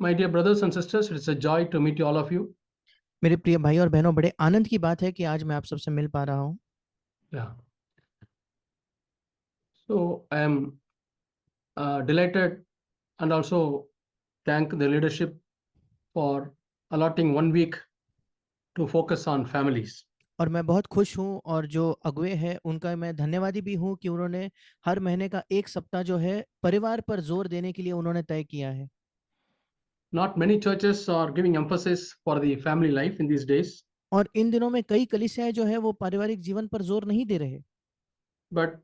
My dear brothers and sisters, it's a joy to meet you, all of you. मेरे प्रिय भाई और बहनों, बड़े आनंद की बात है कि आज मैं आप सबसे मिल पा रहा हूँ। Yeah. So I am delighted and also thank the leadership for allotting 1 week to focus on families. और मैं बहुत खुश हूँ और जो अगुवे हैं उनका मैं धन्यवादी भी हूँ कि उन्होंने हर महीने का एक सप्ताह जो है परिवार पर जोर देने के लिए उन्होंने तय किया है। Not many churches are giving emphasis for the family life in these days, और इन दिनों में कई कलीसियाएं जो है वो पारिवारिक जीवन पर जोर नहीं दे रहे, but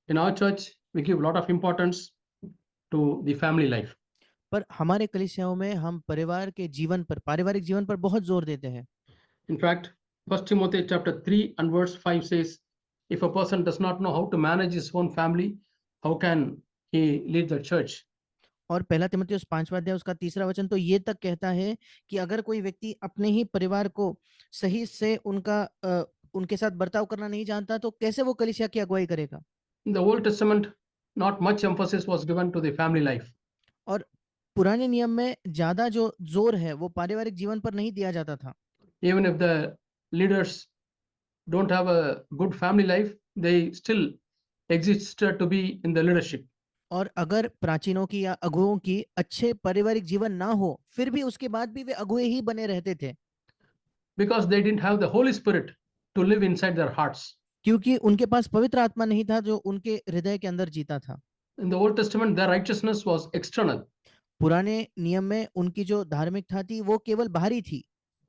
in our church, we give a lot of importance to the family life. पर हमारे कलीसियाओं में हम परिवार के जीवन पर, पारिवारिक जीवन पर बहुत जोर देते हैं। In fact, 1 Timothy chapter 3 and verse 5 says, if a person does not know how to manage his own family, how can he lead the church? और पहला तिमुथियुस 5वां अध्याय उसका 3रा वचन तो ये तक कहता है कि अगर कोई व्यक्ति अपने ही परिवार को सही से उनके साथ बर्ताव करना नहीं जानता तो कैसे वो कलीसिया की अगुवाई करेगा। In the Old Testament, not much emphasis was given to the family life. और पुराने नियम में ज्यादा जो जोर है वो पारिवारिक जीवन पर नहीं दिया जाता था। Even if the leaders don't have a good family life, they still existed to be in the leadership और अगर प्राचीनों की या अगुओं की अच्छे पारिवारिक जीवन ना हो फिर भी उसके बाद भी वे अगुए ही बने रहते थे, because they didn't have the Holy Spirit to live inside their hearts. क्योंकि उनके पास पवित्र आत्मा नहीं था जो उनके हृदय के अंदर जीता था। In the Old Testament, their righteousness was external, पुराने नियम में उनकी जो धार्मिकता थी वो केवल बाहरी थी,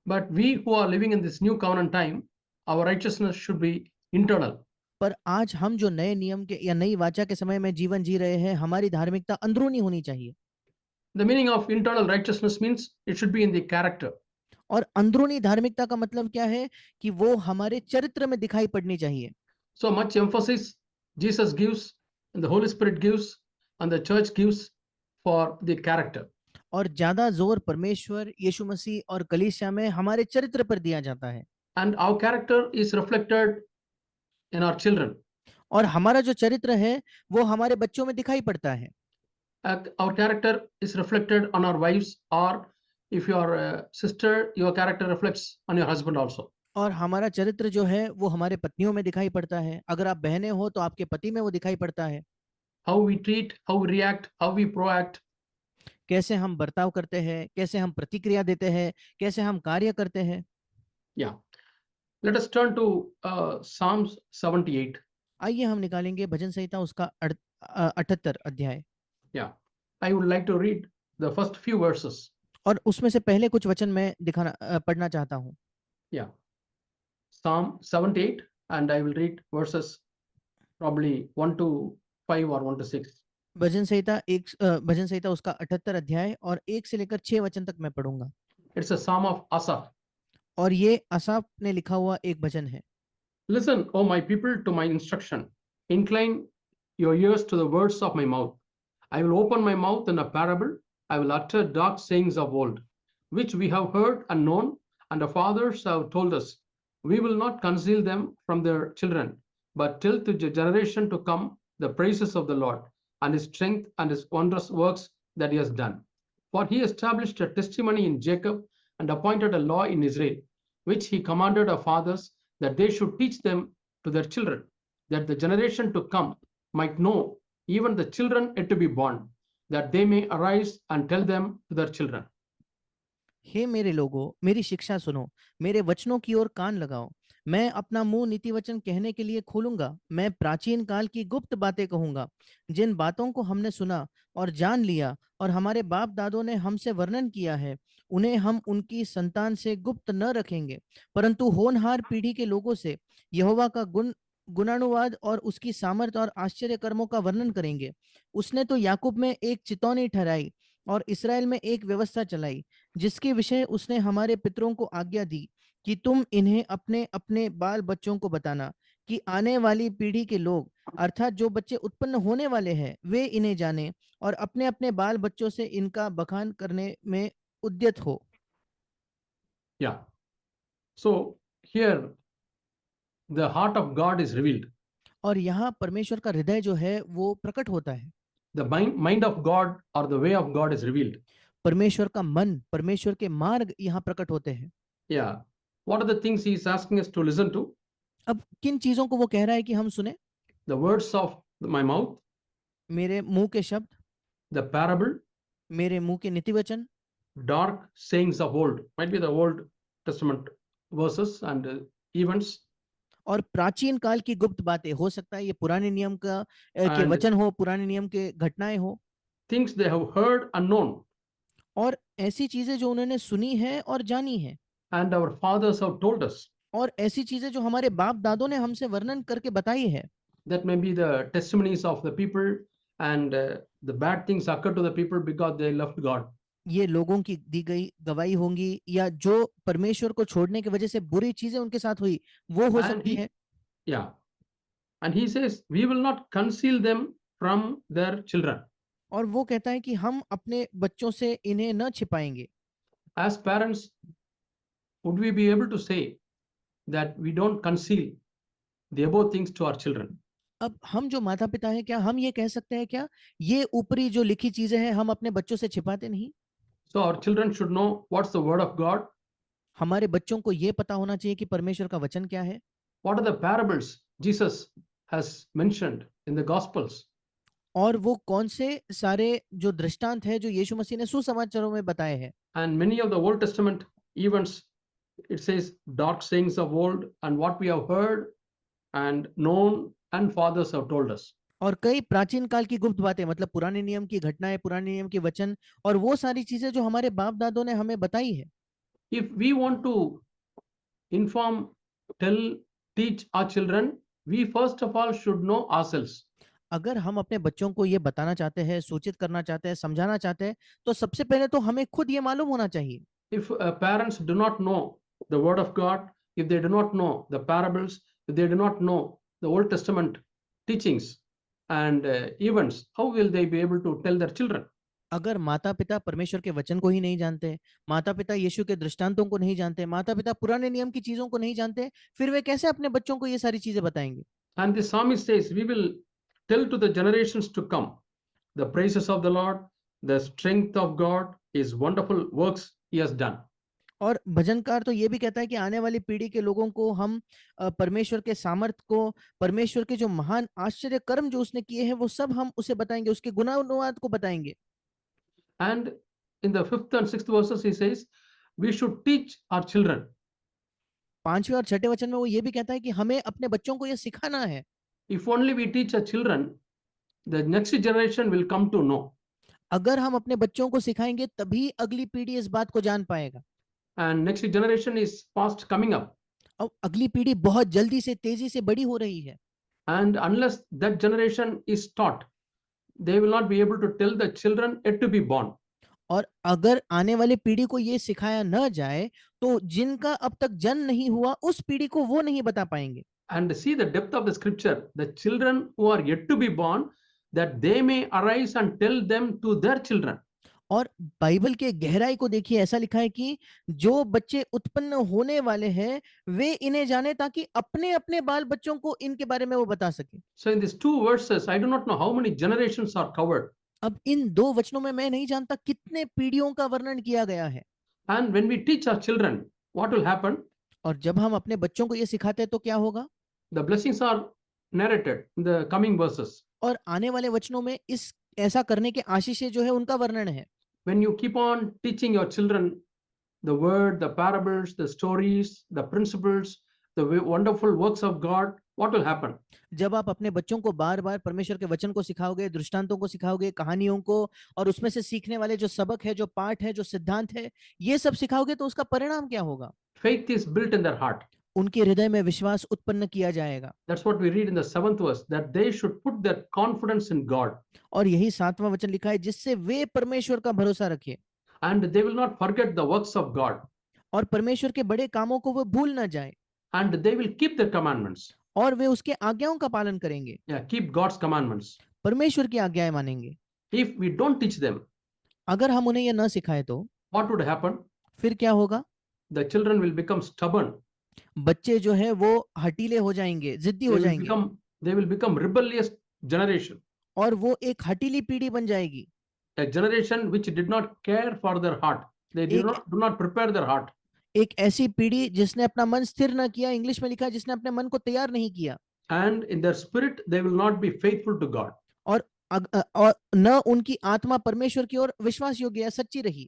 but we who are living in this new covenant time, our righteousness should be internal. पर आज हम जो नए नियम के या नई वाचा के समय में जीवन जी रहे हैं हमारी धार्मिकता अंदरूनी होनी चाहिए। The meaning of internal righteousness means it should be in the character. और अंदरूनी धार्मिकता का मतलब क्या है कि वो हमारे चरित्र में दिखाई पड़नी चाहिए। So much emphasis Jesus gives, and the Holy Spirit gives, and the church gives for the character. और ज्यादा जोर परमेश्वर, यीशु मसीह और कलीसिया में हमारे चरित्र पर दिया जाता है। And our character is reflected in our children. और हमारा जो चरित्र है वो हमारे बच्चों में दिखाई पड़ता है। Our character is reflected on our wives, or if you are a sister, your character reflects on your husband also. और हमारा चरित्र जो है वो हमारे पत्नियों में दिखाई पड़ता है, अगर आप बहनें हो तो आपके पति में वो दिखाई पड़ता है। How we treat, how we react, how we proact. कैसे हम बर्ताव करते हैं, कैसे हम प्रतिक्रिया देते हैं, कैसे हम कार्य करते हैं। Yeah. Let us turn to Psalms 78. आइए हम निकालेंगे भजन संहिता उसका 78 अध्याय। Yeah. I would like to read the first few verses. और उसमें से पहले कुछ वचन मैं पढ़ना चाहता हूँ। Yeah. Psalm 78, and I will read verses probably 1 to 5 or 1 to 6. भजन संहिता उसका 78 अध्याय और 1 से लेकर 6 वचन तक मैं पढ़ूंगा। It's a psalm of Asaph. और ये असाफ ने लिखा हुआ एक भजन है। Listen, O my people, to my instruction. Incline your ears to the words of my mouth. I will open my mouth in a parable. I will utter dark sayings of old, which we have heard and known, and our fathers have told us. We will not conceal them from their children, but tell to the generation to come the praises of the Lord, and his strength and his wondrous works that he has done. For he established a testimony in Jacob and appointed a law in Israel, which he commanded our fathers, that they should teach them to their children, that the generation to come might know, even the children yet to be born, that they may arise and tell them to their children. हे मेरे लोगों, मेरी शिक्षा सुनो, मेरे वचनों की ओर कान लगाओ। मैं अपना मुंह नीति वचन कहने के लिए खोलूंगा। मैं प्राचीन काल की गुप्त बातें कहूंगा, जिन बातों को हमने सुना और जान लिया और हमारे बाप दादों ने हमसे वर्णन किया है, उन्हें हम उनकी संतान से गुप्त न रखेंगे, परंतु होनहार पीढ़ी के लोगों से यहोवा का गुणानुवाद और उसकी सामर्थ और आश्चर्य कर्मों का वर्णन करेंगे। उसने तो याकूब में एक चितौनी ठहराई और इसराइल में एक व्यवस्था चलाई, जिसके विषय उसने हमारे पितरों को आज्ञा दी कि तुम इन्हें अपने अपने बाल बच्चों को बताना, कि आने वाली पीढ़ी के लोग अर्थात जो बच्चे उत्पन्न होने वाले हैं वे इन्हें जाने और अपने अपने बाल बच्चों से इनका बखान करने में उद्यत हो। Yeah. So here the heart of God is revealed. और यहाँ परमेश्वर का हृदय जो है वो प्रकट होता है। The mind of God or the way of God is revealed. परमेश्वर का मन, परमेश्वर के मार्ग यहाँ प्रकट होते हैं। Yeah. What are the things he is asking us to listen to? अब किन चीजों को वो कह रहा है कि हम सुने? The words of my mouth, मेरे मुंह के शब्द, the parable, मेरे मुंह के नीति वचन, dark sayings of old. Might be the Old Testament verses and events. और प्राचीन काल की गुप्त बातें। हो सकता है ये पुराने नियम के And वचन हो, पुराने नियम के घटनाएं हो, things they have heard and known, और ऐसी चीजें जो उन्होंने सुनी है और जानी है, and our fathers have told us. और ऐसी चीजें जो हमारे बाप दादों ने हमसे वर्णन करके बताई है। That may be the testimonies of the people, and the bad things occur to the people because they left God. ये लोगों की दी गई गवाही होंगी, या जो परमेश्वर को छोड़ने की वजह से बुरी चीजें उनके साथ हुई, वो हो And सकती है। Yeah. And he says, we will not conceal them from their children. और वो कहता है कि हम अपने बच्चों से इन्हें न छिपाएंगे। As parents, would we be able to say that we don't conceal the above things to our children? अब हम जो माता पिता हैं, क्या हम ये कह सकते हैं क्या, ये ऊपरी जो लिखी चीजें हैं हम अपने बच्चों से छिपाते नहीं? So our children should know what's the word of God, हमारे बच्चों को ये पता होना चाहिए कि परमेश्वर का वचन क्या है, what are the parables Jesus has mentioned in the Gospels, और वो कौन से सारे जो दृष्टांत है जो यीशु मसीह ने सुसमाचारों में बताए हैं। and many of the Old Testament events, it says dark sayings of old and what we have heard and known and fathers have told us. और कई प्राचीन काल की गुप्त बातें, मतलब पुराने नियम की घटनाएं, पुराने नियम के वचन, और वो सारी चीजें जो हमारे बाप दादों ने हमें बताई है। If we want to inform, tell, teach our children, we first of all should know ourselves. अगर हम अपने बच्चों को ये बताना चाहते हैं, सूचित करना चाहते हैं, समझाना चाहते हैं, तो सबसे पहले तो हमें खुद ये मालूम होना चाहिए। If parents do not know the word of God, if they do not know the parables, if they do not know the Old Testament teachings and events, how will they be able to tell their children? अगर माता पिता परमेश्वर के वचन को ही नहीं जानते, माता पिता यीशु के दृष्टांतों को नहीं जानते, माता पिता पुराने नियम की चीजों को नहीं जानते, फिर वे कैसे अपने बच्चों को ये सारी चीजें बताएंगे? And the psalmist says, we will tell to the generations to come the praises of the Lord, the strength of God, his wonderful works he has done. और भजनकार तो ये भी कहता है कि आने वाली पीढ़ी के लोगों को हम परमेश्वर के सामर्थ को, परमेश्वर के जो महान आश्चर्य कर्म जो उसने किए हैं, वो सब हम उसे बताएंगे, उसके गुणानुवाद को बताएंगे। And in the 5th and 6th verses, he says, we should teach our children. 5वें और 6ठे वचन में वो ये भी कहता है कि हमें अपने बच्चों को ये सिखाना है। If only we teach our children, the next generation will come to know. अगर हम अपने बच्चों को सिखाएंगे तभी अगली पीढ़ी इस बात को जान पाएगा। And next generation is fast coming up. अब अगली पीढ़ी बहुत जल्दी से, तेजी से बड़ी हो रही है। And unless that generation is taught, they will not be able to tell the children yet to be born. और अगर आने वाली पीढ़ी को ये सिखाया न जाए, तो जिनका अब तक जन्म नहीं हुआ उस पीढ़ी को वो नहीं बता पाएंगे। And see the depth of the scripture, the children who are yet to be born, that they may arise and tell them to their children. और बाइबल के गहराई को देखिए, ऐसा लिखा है कि जो बच्चे उत्पन्न होने वाले हैं वे इन्हें जाने, ताकि अपने अपने बाल बच्चों को इनके बारे में वो बता सके। So in these two verses, I do not know how many generations are covered. अब इन दो वचनों में मैं नहीं जानता कितने पीढ़ियों का वर्णन किया गया है। And when we teach our children, what will happen? और जब हम अपने बच्चों को ये सिखाते हैं तो क्या होगा? The blessings are narrated in the coming verses. और आने वाले वचनों में इस ऐसा करने के आशीषें जो है उनका वर्णन है। When you keep on teaching your children the word, the parables, the stories, the principles, the wonderful works of God, what will happen? जब आप अपने बच्चों को बार बार परमेश्वर के वचन को सिखाओगे, दृष्टांतों को सिखाओगे, कहानियों को, और उसमें से सीखने वाले जो सबक है, जो पाठ है, जो सिद्धांत है, ये सब सिखाओगे, तो उसका परिणाम क्या होगा? Faith is built in their heart. उनके हृदय में विश्वास उत्पन्न किया जाएगा। That's what we read in the 7th verse, that they should put their confidence in God. और यही 7वां वचन लिखा है, जिससे वे परमेश्वर का भरोसा रखें। And they will not forget the works of God. और परमेश्वर के बड़े कामों को वो भूल ना जाए। And they will keep their commandments. और वे उसके आज्ञाओं का पालन करेंगे। Yeah, keep God's commandments. परमेश्वर की आज्ञाएं मानेंगे। If we don't teach them, अगर हम उन्हें यह न सिखाए तो what would happen? फिर क्या होगा? The children will become stubborn. बच्चे जो है वो हटीले हो जाएंगे, जिद्दी हो जाएंगे। They will become rebellious generation. और वो एक हटीली पीढ़ी बन जाएगी। a generation which did not care for their heart. They do not prepare their heart. एक ऐसी पीढ़ी जिसने अपना मन स्थिर न किया, इंग्लिश में लिखा है जिसने अपने मन को तैयार नहीं किया, And in their spirit, they will not be faithful to God. और और न उनकी आत्मा परमेश्वर की ओर विश्वास योग्य या सच्ची रही।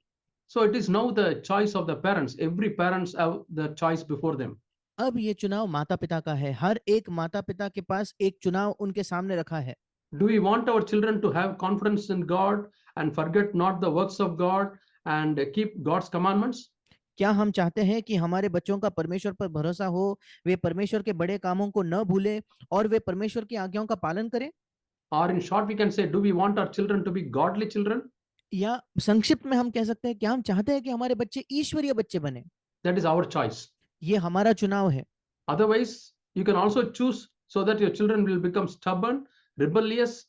So it is now the choice of the parents. Every parents have the choice before them. अब ये चुनाव माता पिता का है, हर एक माता पिता के पास एक चुनाव उनके सामने रखा है। Do we want our children to have confidence in God and forget not the works of God and keep God's commandments? क्या हम चाहते हैं कि हमारे बच्चों का परमेश्वर पर भरोसा हो, वे परमेश्वर के बड़े कामों को न भूलें और वे परमेश्वर की आज्ञाओं का पालन करें? Or in short, we can say, do we want our children to be godly children? या संक्षिप्त में हम कह सकते हैं, क्या हम चाहते हैं कि हमारे बच्चे ईश्वरीय बच्चे बने? That is our choice. ये हमारा चुनाव है। Otherwise, you can also choose so that your children will become stubborn, rebellious,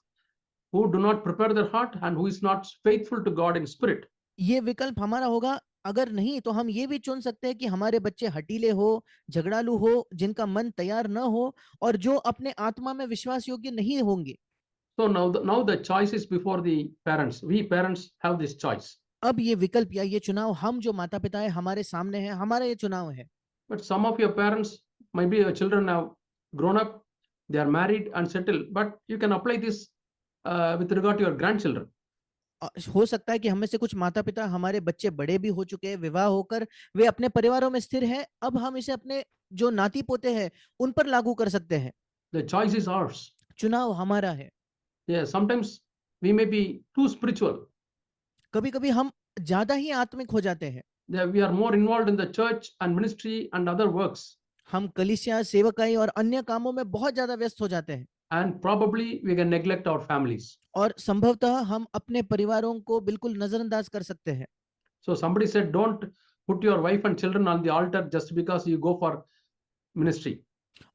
who do not prepare their heart and who is not faithful to God in spirit. ये विकल्प हमारा होगा। अगर नहीं तो हम ये भी चुन सकते हैं कि हमारे बच्चे हटीले हो, झगड़ालू हो, जिनका मन तैयार न हो और जो अपने आत्मा में विश्वास योग्य नहीं होंगे। So now the choice is before the parents. We parents have this choice. अब ये विकल्प या ये चुनाव हम जो माता पिता है हमारे सामने है, हमारा ये चुनाव है। But some of your parents, maybe your children have grown up, they are married and settled, but you can apply this with regard to your grandchildren. हो सकता है कि हमें से कुछ माता पिता, हमारे बच्चे बड़े भी हो चुके हैं, विवाह होकर वे अपने परिवारों में स्थिर है, अब हम इसे अपने जो नाती पोते हैं उन पर लागू कर सकते हैं। The choice is ours. चुनाव हमारा है। Yeah, sometimes we may be too spiritual. कभी-कभी हम ज्यादा ही आत्मिक हो जाते हैं। We are more involved in the church and ministry and other works. हम कलीसिया, सेवकाई और अन्य कामों में बहुत ज्यादा व्यस्त हो जाते हैं। And probably we can neglect our families. और संभवतः हम अपने परिवारों को बिल्कुल नजरअंदाज कर सकते हैं। So somebody said, don't put your wife and children on the altar just because you go for ministry.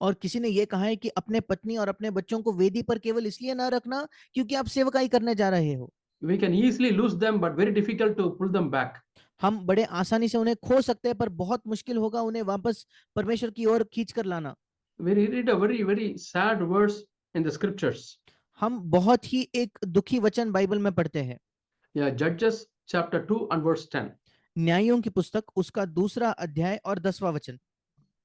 और किसी ने ये कहा है कि अपने पत्नी और अपने बच्चों को वेदी पर केवल इसलिए ना रखना क्योंकि आप सेवकाई करने जा रहे हो। We can easily lose them, but very difficult to pull them back. हम बड़े आसानी से उन्हें खो सकते हैं, पर बहुत मुश्किल होगा उन्हें वापस परमेश्वर की ओर खींच कर लाना। We read a very sad verse in the scriptures. हम बहुत ही एक दुखी वचन बाइबल में पढ़ते हैं। Yeah, Judges chapter 2 and verse 10. न्यायों की पुस्तक उसका 2 अध्याय और 10वां वचन।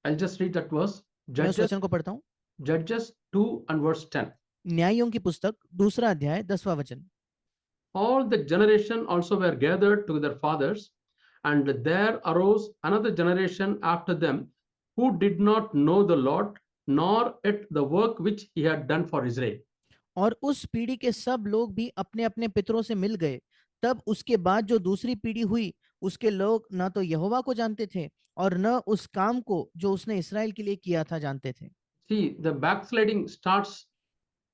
I'll just read that verse. मैं उस वचन को पढ़ता हूँ। Judges 2 and verse 10. न्यायों की पुस्तक 2 अध्याय 10वां वचन। All the generation also were gathered to their fathers, and there arose another generation after them who did not know the Lord, nor yet the work which he had done for Israel. और उस पीढ़ी के सब लोग भी अपने अपने पितरों से मिल गए। तब उसके बाद जो दूसरी पीढ़ी हुई, उसके लोग न तो यहोवा को जानते थे और न उस काम को जो उसने इस्राएल के लिए किया था जानते थे। See, the backsliding starts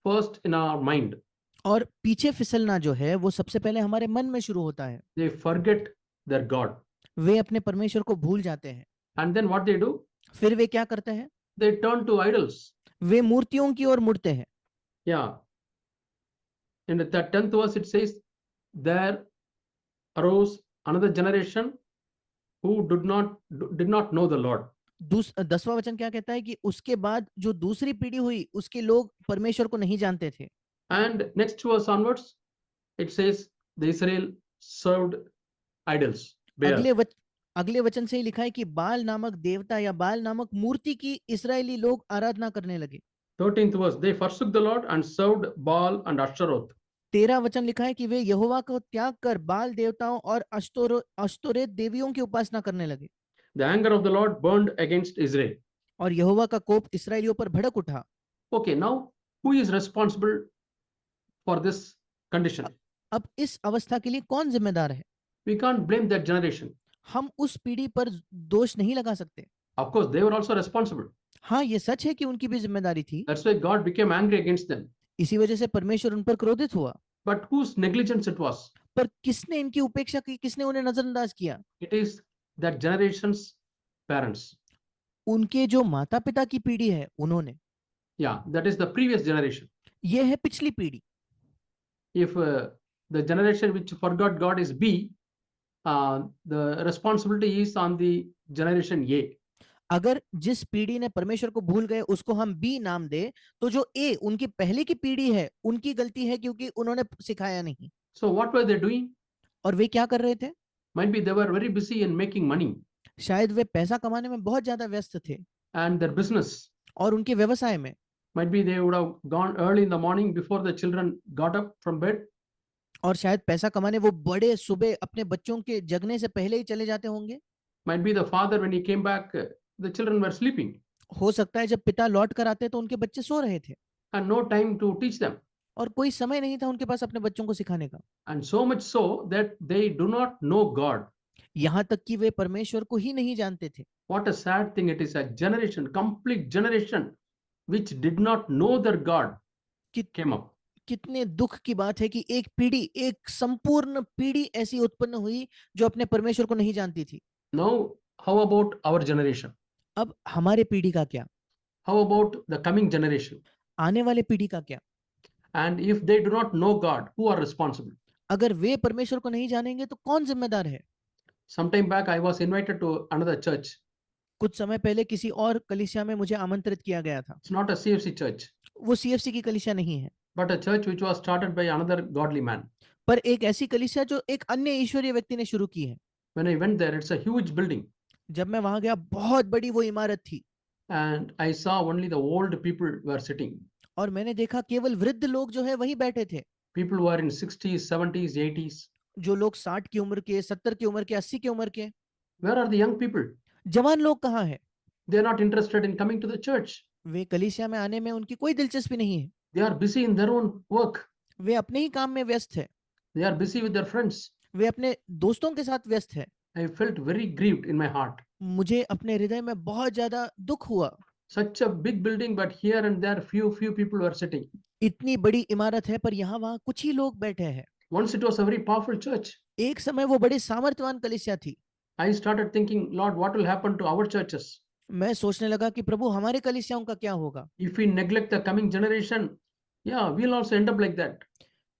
first in our mind. और पीछे फिसलना जो है वो सबसे पहले हमारे मन में शुरू होता है। They forget their God. वे अपने परमेश्वर को भूल जाते हैं। And then what they do? फिर वे क्या करते हैं? They turn to idols. वे मूर्तियों की ओर मुड़ते हैं। Yeah. In the 10th verse it says, there arose another generation who did not know the Lord. 10वां वचन क्या कहता है कि उसके बाद जो दूसरी पीढ़ी हुई उसके लोग परमेश्वर को नहीं जानते थे। And next verse onwards it says the Israel served idols. Baal. अगले वचन से ही लिखा है कि बाल नामक देवता या बाल नामक मूर्ति की इस्राएली लोग आराधना करने लगे। 13th verse, they forsook the Lord and served Baal and Ashtaroth. 13 वचन लिखा है कि वे यहोवा को त्याग कर बाल देवताओं और अश्तोरेत देवियों की उपासना करने लगे। The anger of the Lord burned against Israel. और यहोवा का कोप इस्राएलियों पर भड़क उठा। Okay, now who is responsible for this condition? अब इस अवस्था के लिए कौन जिम्मेदार है? We can't blame that generation. हम उस पीढ़ी पर दोष नहीं लगा सकते। Of course, they were also responsible. हाँ, ये सच है कि उनकी भी जिम्मेदारी थी। That's why God became angry against them. इसी वजह से परमेश्वर उन पर क्रोधित हुआ। But whose negligence it was? पर किसने इनकी उपेक्षा की, किसने उन्हें नजरअंदाज किया? It is that generation's parents. उनके जो माता पिता की पीढ़ी है उन्होंने। Yeah, that is the previous generation. ये है पिछली पीढ़ी। If the generation which forgot God is B, the responsibility is on the generation A. अगर जिस पीढ़ी ने परमेश्वर को भूल गए उसको हम बी नाम दे, तो जो ए उनकी पहले की पीढ़ी है उनकी गलती है क्योंकि उन्होंने सिखाया नहीं। So what were they doing? और वे क्या कर रहे थे? Might be they were very busy in making money शायद वे पैसा कमाने में बहुत ज्यादा व्यस्त थे and their business. और उनके व्यवसाय में। Might be they would have gone early in the morning before the children got up from bed. और शायद पैसा कमाने वो बड़े सुबह अपने बच्चों के जगने से पहले ही चले जाते होंगे। Might be the father, when he came back, the children were sleeping हो सकता है जब पिता लौट कर आते तो उनके बच्चे सो रहे थे and no time to teach them. और कोई समय नहीं था उनके पास अपने बच्चों को सिखाने का। And so much so that they do not know God. यहाँ तक कि वे परमेश्वर को ही नहीं जानते थे। What a sad thing it is, a generation, complete generation, which did not know their God कि- came up. कितने दुख की बात है कि एक पीढ़ी, एक संपूर्ण पीढ़ी ऐसी उत्पन्न हुई जो अपने परमेश्वर को नहीं जानती थी। Now, how about our generation? अब हमारे पीढ़ी का क्या? How about the coming generation? आने वाले पीढ़ी का क्या? And if they do not know God, who are responsible? अगर वे परमेश्वर को नहीं जानेंगे तो कौन जिम्मेदार है? Sometime back, I was invited to another church. कुछ समय पहले किसी और कलीसिया में मुझे आमंत्रित किया गया था। It's not a CFC church, वो सीएफसी की कलीसिया नहीं है, but a church which was started by another godly man. पर एक ऐसी कलीसिया जो एक अन्य ईश्वरीय व्यक्ति ने शुरू की है। When I went there, it's a huge building, जब मैं वहां गया, बहुत बड़ी वो इमारत थी and I saw only the old people were sitting. और मैंने देखा केवल वृद्ध लोग जो है वहीं बैठे थे। People who are in 60s, 70s, 80s. जो लोग 60 की उम्र के, 70 की उम्र के, 80 की उम्र के। Where are the young people? जवान लोग कहाँ हैं? They are not interested in coming to the church. वे कलीसिया में आने में उनकी कोई दिलचस्पी नहीं है। They are busy in their own work. वे अपने ही काम में व्यस्त है। They are busy with their friends. वे अपने दोस्तों के साथ व्यस्त है। I felt very grieved in my heart. मुझे अपने हृदय में बहुत ज्यादा दुख हुआ। Such a big building, but here and there few people were sitting. इतनी बड़ी इमारत है पर यहाँ वहाँ कुछ ही लोग बैठे हैं। Once it was a very powerful church. एक समय वो बड़ी सामर्थ्यवान कलीसिया थी। I started thinking, Lord, what will happen to our churches मैं सोचने लगा कि प्रभु हमारे कलीसियाओं का क्या होगा? if we neglect the coming generation? Yeah, we'll also end up like that.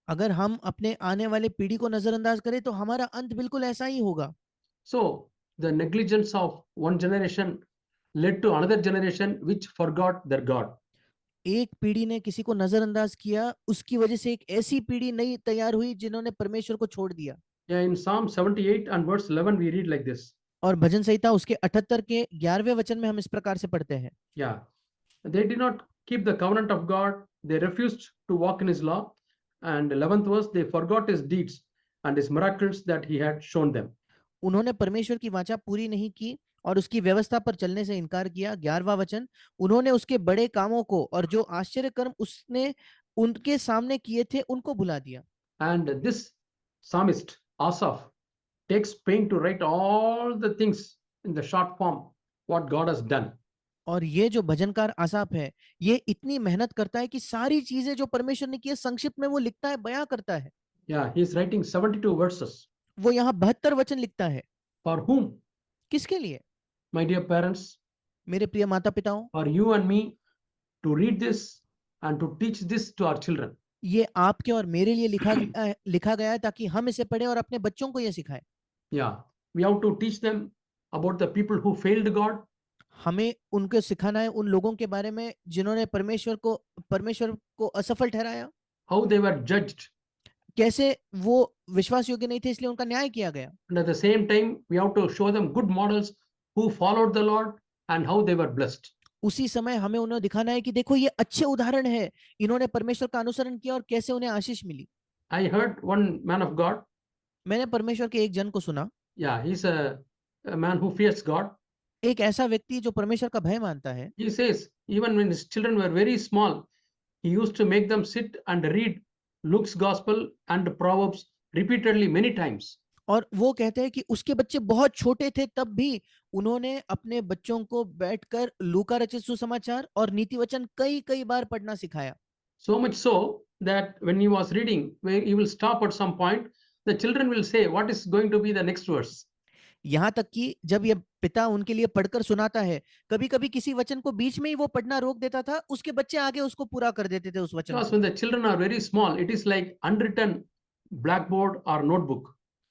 अगर हम अपने आने वाले पीढ़ी को नजरअंदाज करें तो हमारा अंत बिल्कुल ऐसा ही होगा। So the negligence of one generation led to another generation which forgot their God. एक पीढ़ी ने किसी को नजरअंदाज किया, उसकी वजह से एक ऐसी पीढ़ी नई तैयार हुई जिन्होंने परमेश्वर को छोड़ दिया। Yeah, in Psalm 78 and verse 11 we read like this. और भजन संहिता उसके 78 के 11वें वचन में हम इस प्रकार से पढ़ते हैं। Yeah, they did not keep the covenant of God. They refused to walk in His law. And 11th verse, they forgot His deeds and His miracles that He had shown them. उन्होंने परमेश्वर की वाचा पूरी नहीं की और उसकी व्यवस्था पर चलने से इनकार किया। 11वां वचन, उन्होंने उसके बड़े कामों को और जो आश्चर्य कर्म उसने उनके सामने किए थे उनको भुला दिया। And this psalmist Asaph takes pain to write all the things in the short form what God has done. और ये जो भजनकार आसाफ है, ये इतनी मेहनत करता है कि सारी चीजें जो परमेश्वर ने की है संक्षिप्त में वो लिखता है, बयां करता है। Yeah, he is writing 72 verses. वो यहाँ 72 वचन लिखता है। For whom? किसके लिए? My dear parents, मेरे प्रिय माता पिताओं, for you and me to read this and to teach this to our children. ये आपके और मेरे लिए लिखा गया है ताकि हम इसे पढ़ें और अपने बच्चों को ये सिखाएं। Yeah, we have to teach them about the people who failed God. हमें उनको सिखाना है उन लोगों के बारे में जिन्होंने परमेश्वर को असफल ठहराया। How they were judged. कैसे वो विश्वास योग्य नहीं थे इसलिए उनका न्याय किया गया। And at the same time, we have to show them good models who followed the Lord and how they were blessed. उसी समय हमें उन्हें दिखाना है कि देखो ये अच्छे उदाहरण है, इन्होंने परमेश्वर का अनुसरण किया और कैसे उन्हें आशीष मिली। I heard one man of God. मैंने परमेश्वर के एक जन को सुना। Yeah, he's a man who fears God. एक ऐसा व्यक्ति जो परमेश्वर का भय मानता है। He says, even when his children were very small, he used to make them sit and read Luke's Gospel and Proverbs repeatedly many times. और वो कहते हैं कि उसके बच्चे बहुत छोटे थे तब भी उन्होंने अपने बच्चों को बैठकर लूका रचित सुसमाचार और नीति वचन कई बार पढ़ना सिखाया। So much so that when he was reading, where he will stop at some point, the children will say, what is going to be the next verse? यहाँ तक कि जब ये पिता उनके लिए पढ़कर सुनाता है, कभी-कभी किसी वचन को बीच में ही वो पढ़ना रोक देता था, उसके बच्चे आगे उसको पूरा कर देते थे उस वचन Because को। when the children are very small, it is like unwritten blackboard or notebook.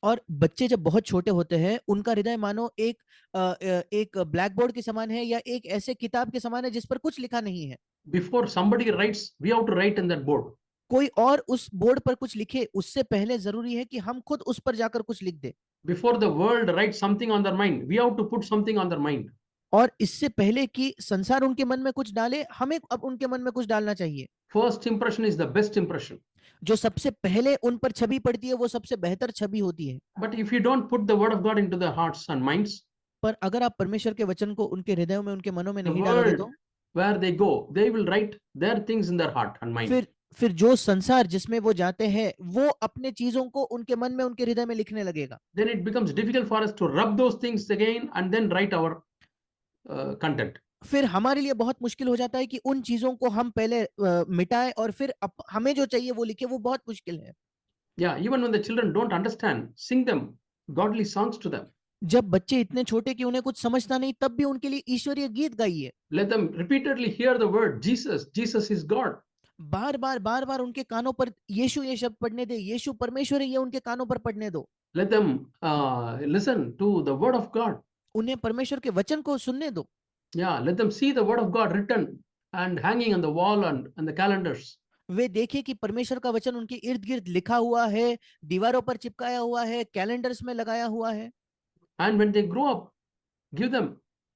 और बच्चे जब बहुत छोटे होते हैं, उनका हृदय मानो एक ब्लैक बोर्ड के समान है या एक ऐसे किताब के समान है जिस पर कुछ लिखा नहीं है। Before somebody writes, we have to write in that board. कोई और उस बोर्ड पर कुछ लिखे उससे पहले जरूरी है कि हम खुद उस पर जाकर कुछ लिख दे। Before the world writes something on their mind, we have to put something on their mind. और इससे पहले कि संसार उनके मन में कुछ डाले, हमें अब उनके मन में कुछ डालना चाहिए। First impression is the best impression. जो सबसे पहले उन पर छवि पड़ती है वो सबसे बेहतर छवि होती है। But if you don't put the word of God into their hearts and minds, पर अगर आप परमेश्वर के वचन को उनके हृदयों में, उनके मनों में the नहीं डालोगे world तो where they go, they will write their things in their heart and mind. फिर जो संसार जिसमें वो जाते हैं वो अपने चीजों को उनके मन में, उनके हृदय में लिखने लगेगा। Then it becomes difficult for us to rub those things again and then write our content. फिर हमारे लिए बहुत मुश्किल हो जाता है कि उन चीजों को हम पहले मिटाएं और फिर हमें जो चाहिए वो लिखे, वो बहुत मुश्किल है। Yeah, even when the children don't understand, sing them godly songs to them. जब बच्चे इतने छोटे कि उन्हें कुछ समझता नहीं, तब भी उनके लिए ईश्वरीय गीत गाइए। Let them repeatedly hear the word Jesus, Jesus is God. बार बार उनके कानों पर यीशु ये शब्द पढ़ने दे, यीशु परमेश्वर है, ये उनके कानों पर पढ़ने दो। Let them listen to the word of God. उन्हें परमेश्वर के वचन को सुनने दो। Yeah, let them see the word of God written and hanging on the wall and the calendars. वे देखें कि परमेश्वर का वचन उनके इर्द गिर्द लिखा हुआ है, दीवारों पर चिपकाया हुआ है, कैलेंडर्स में लगाया हुआ है। And when they grow up, give them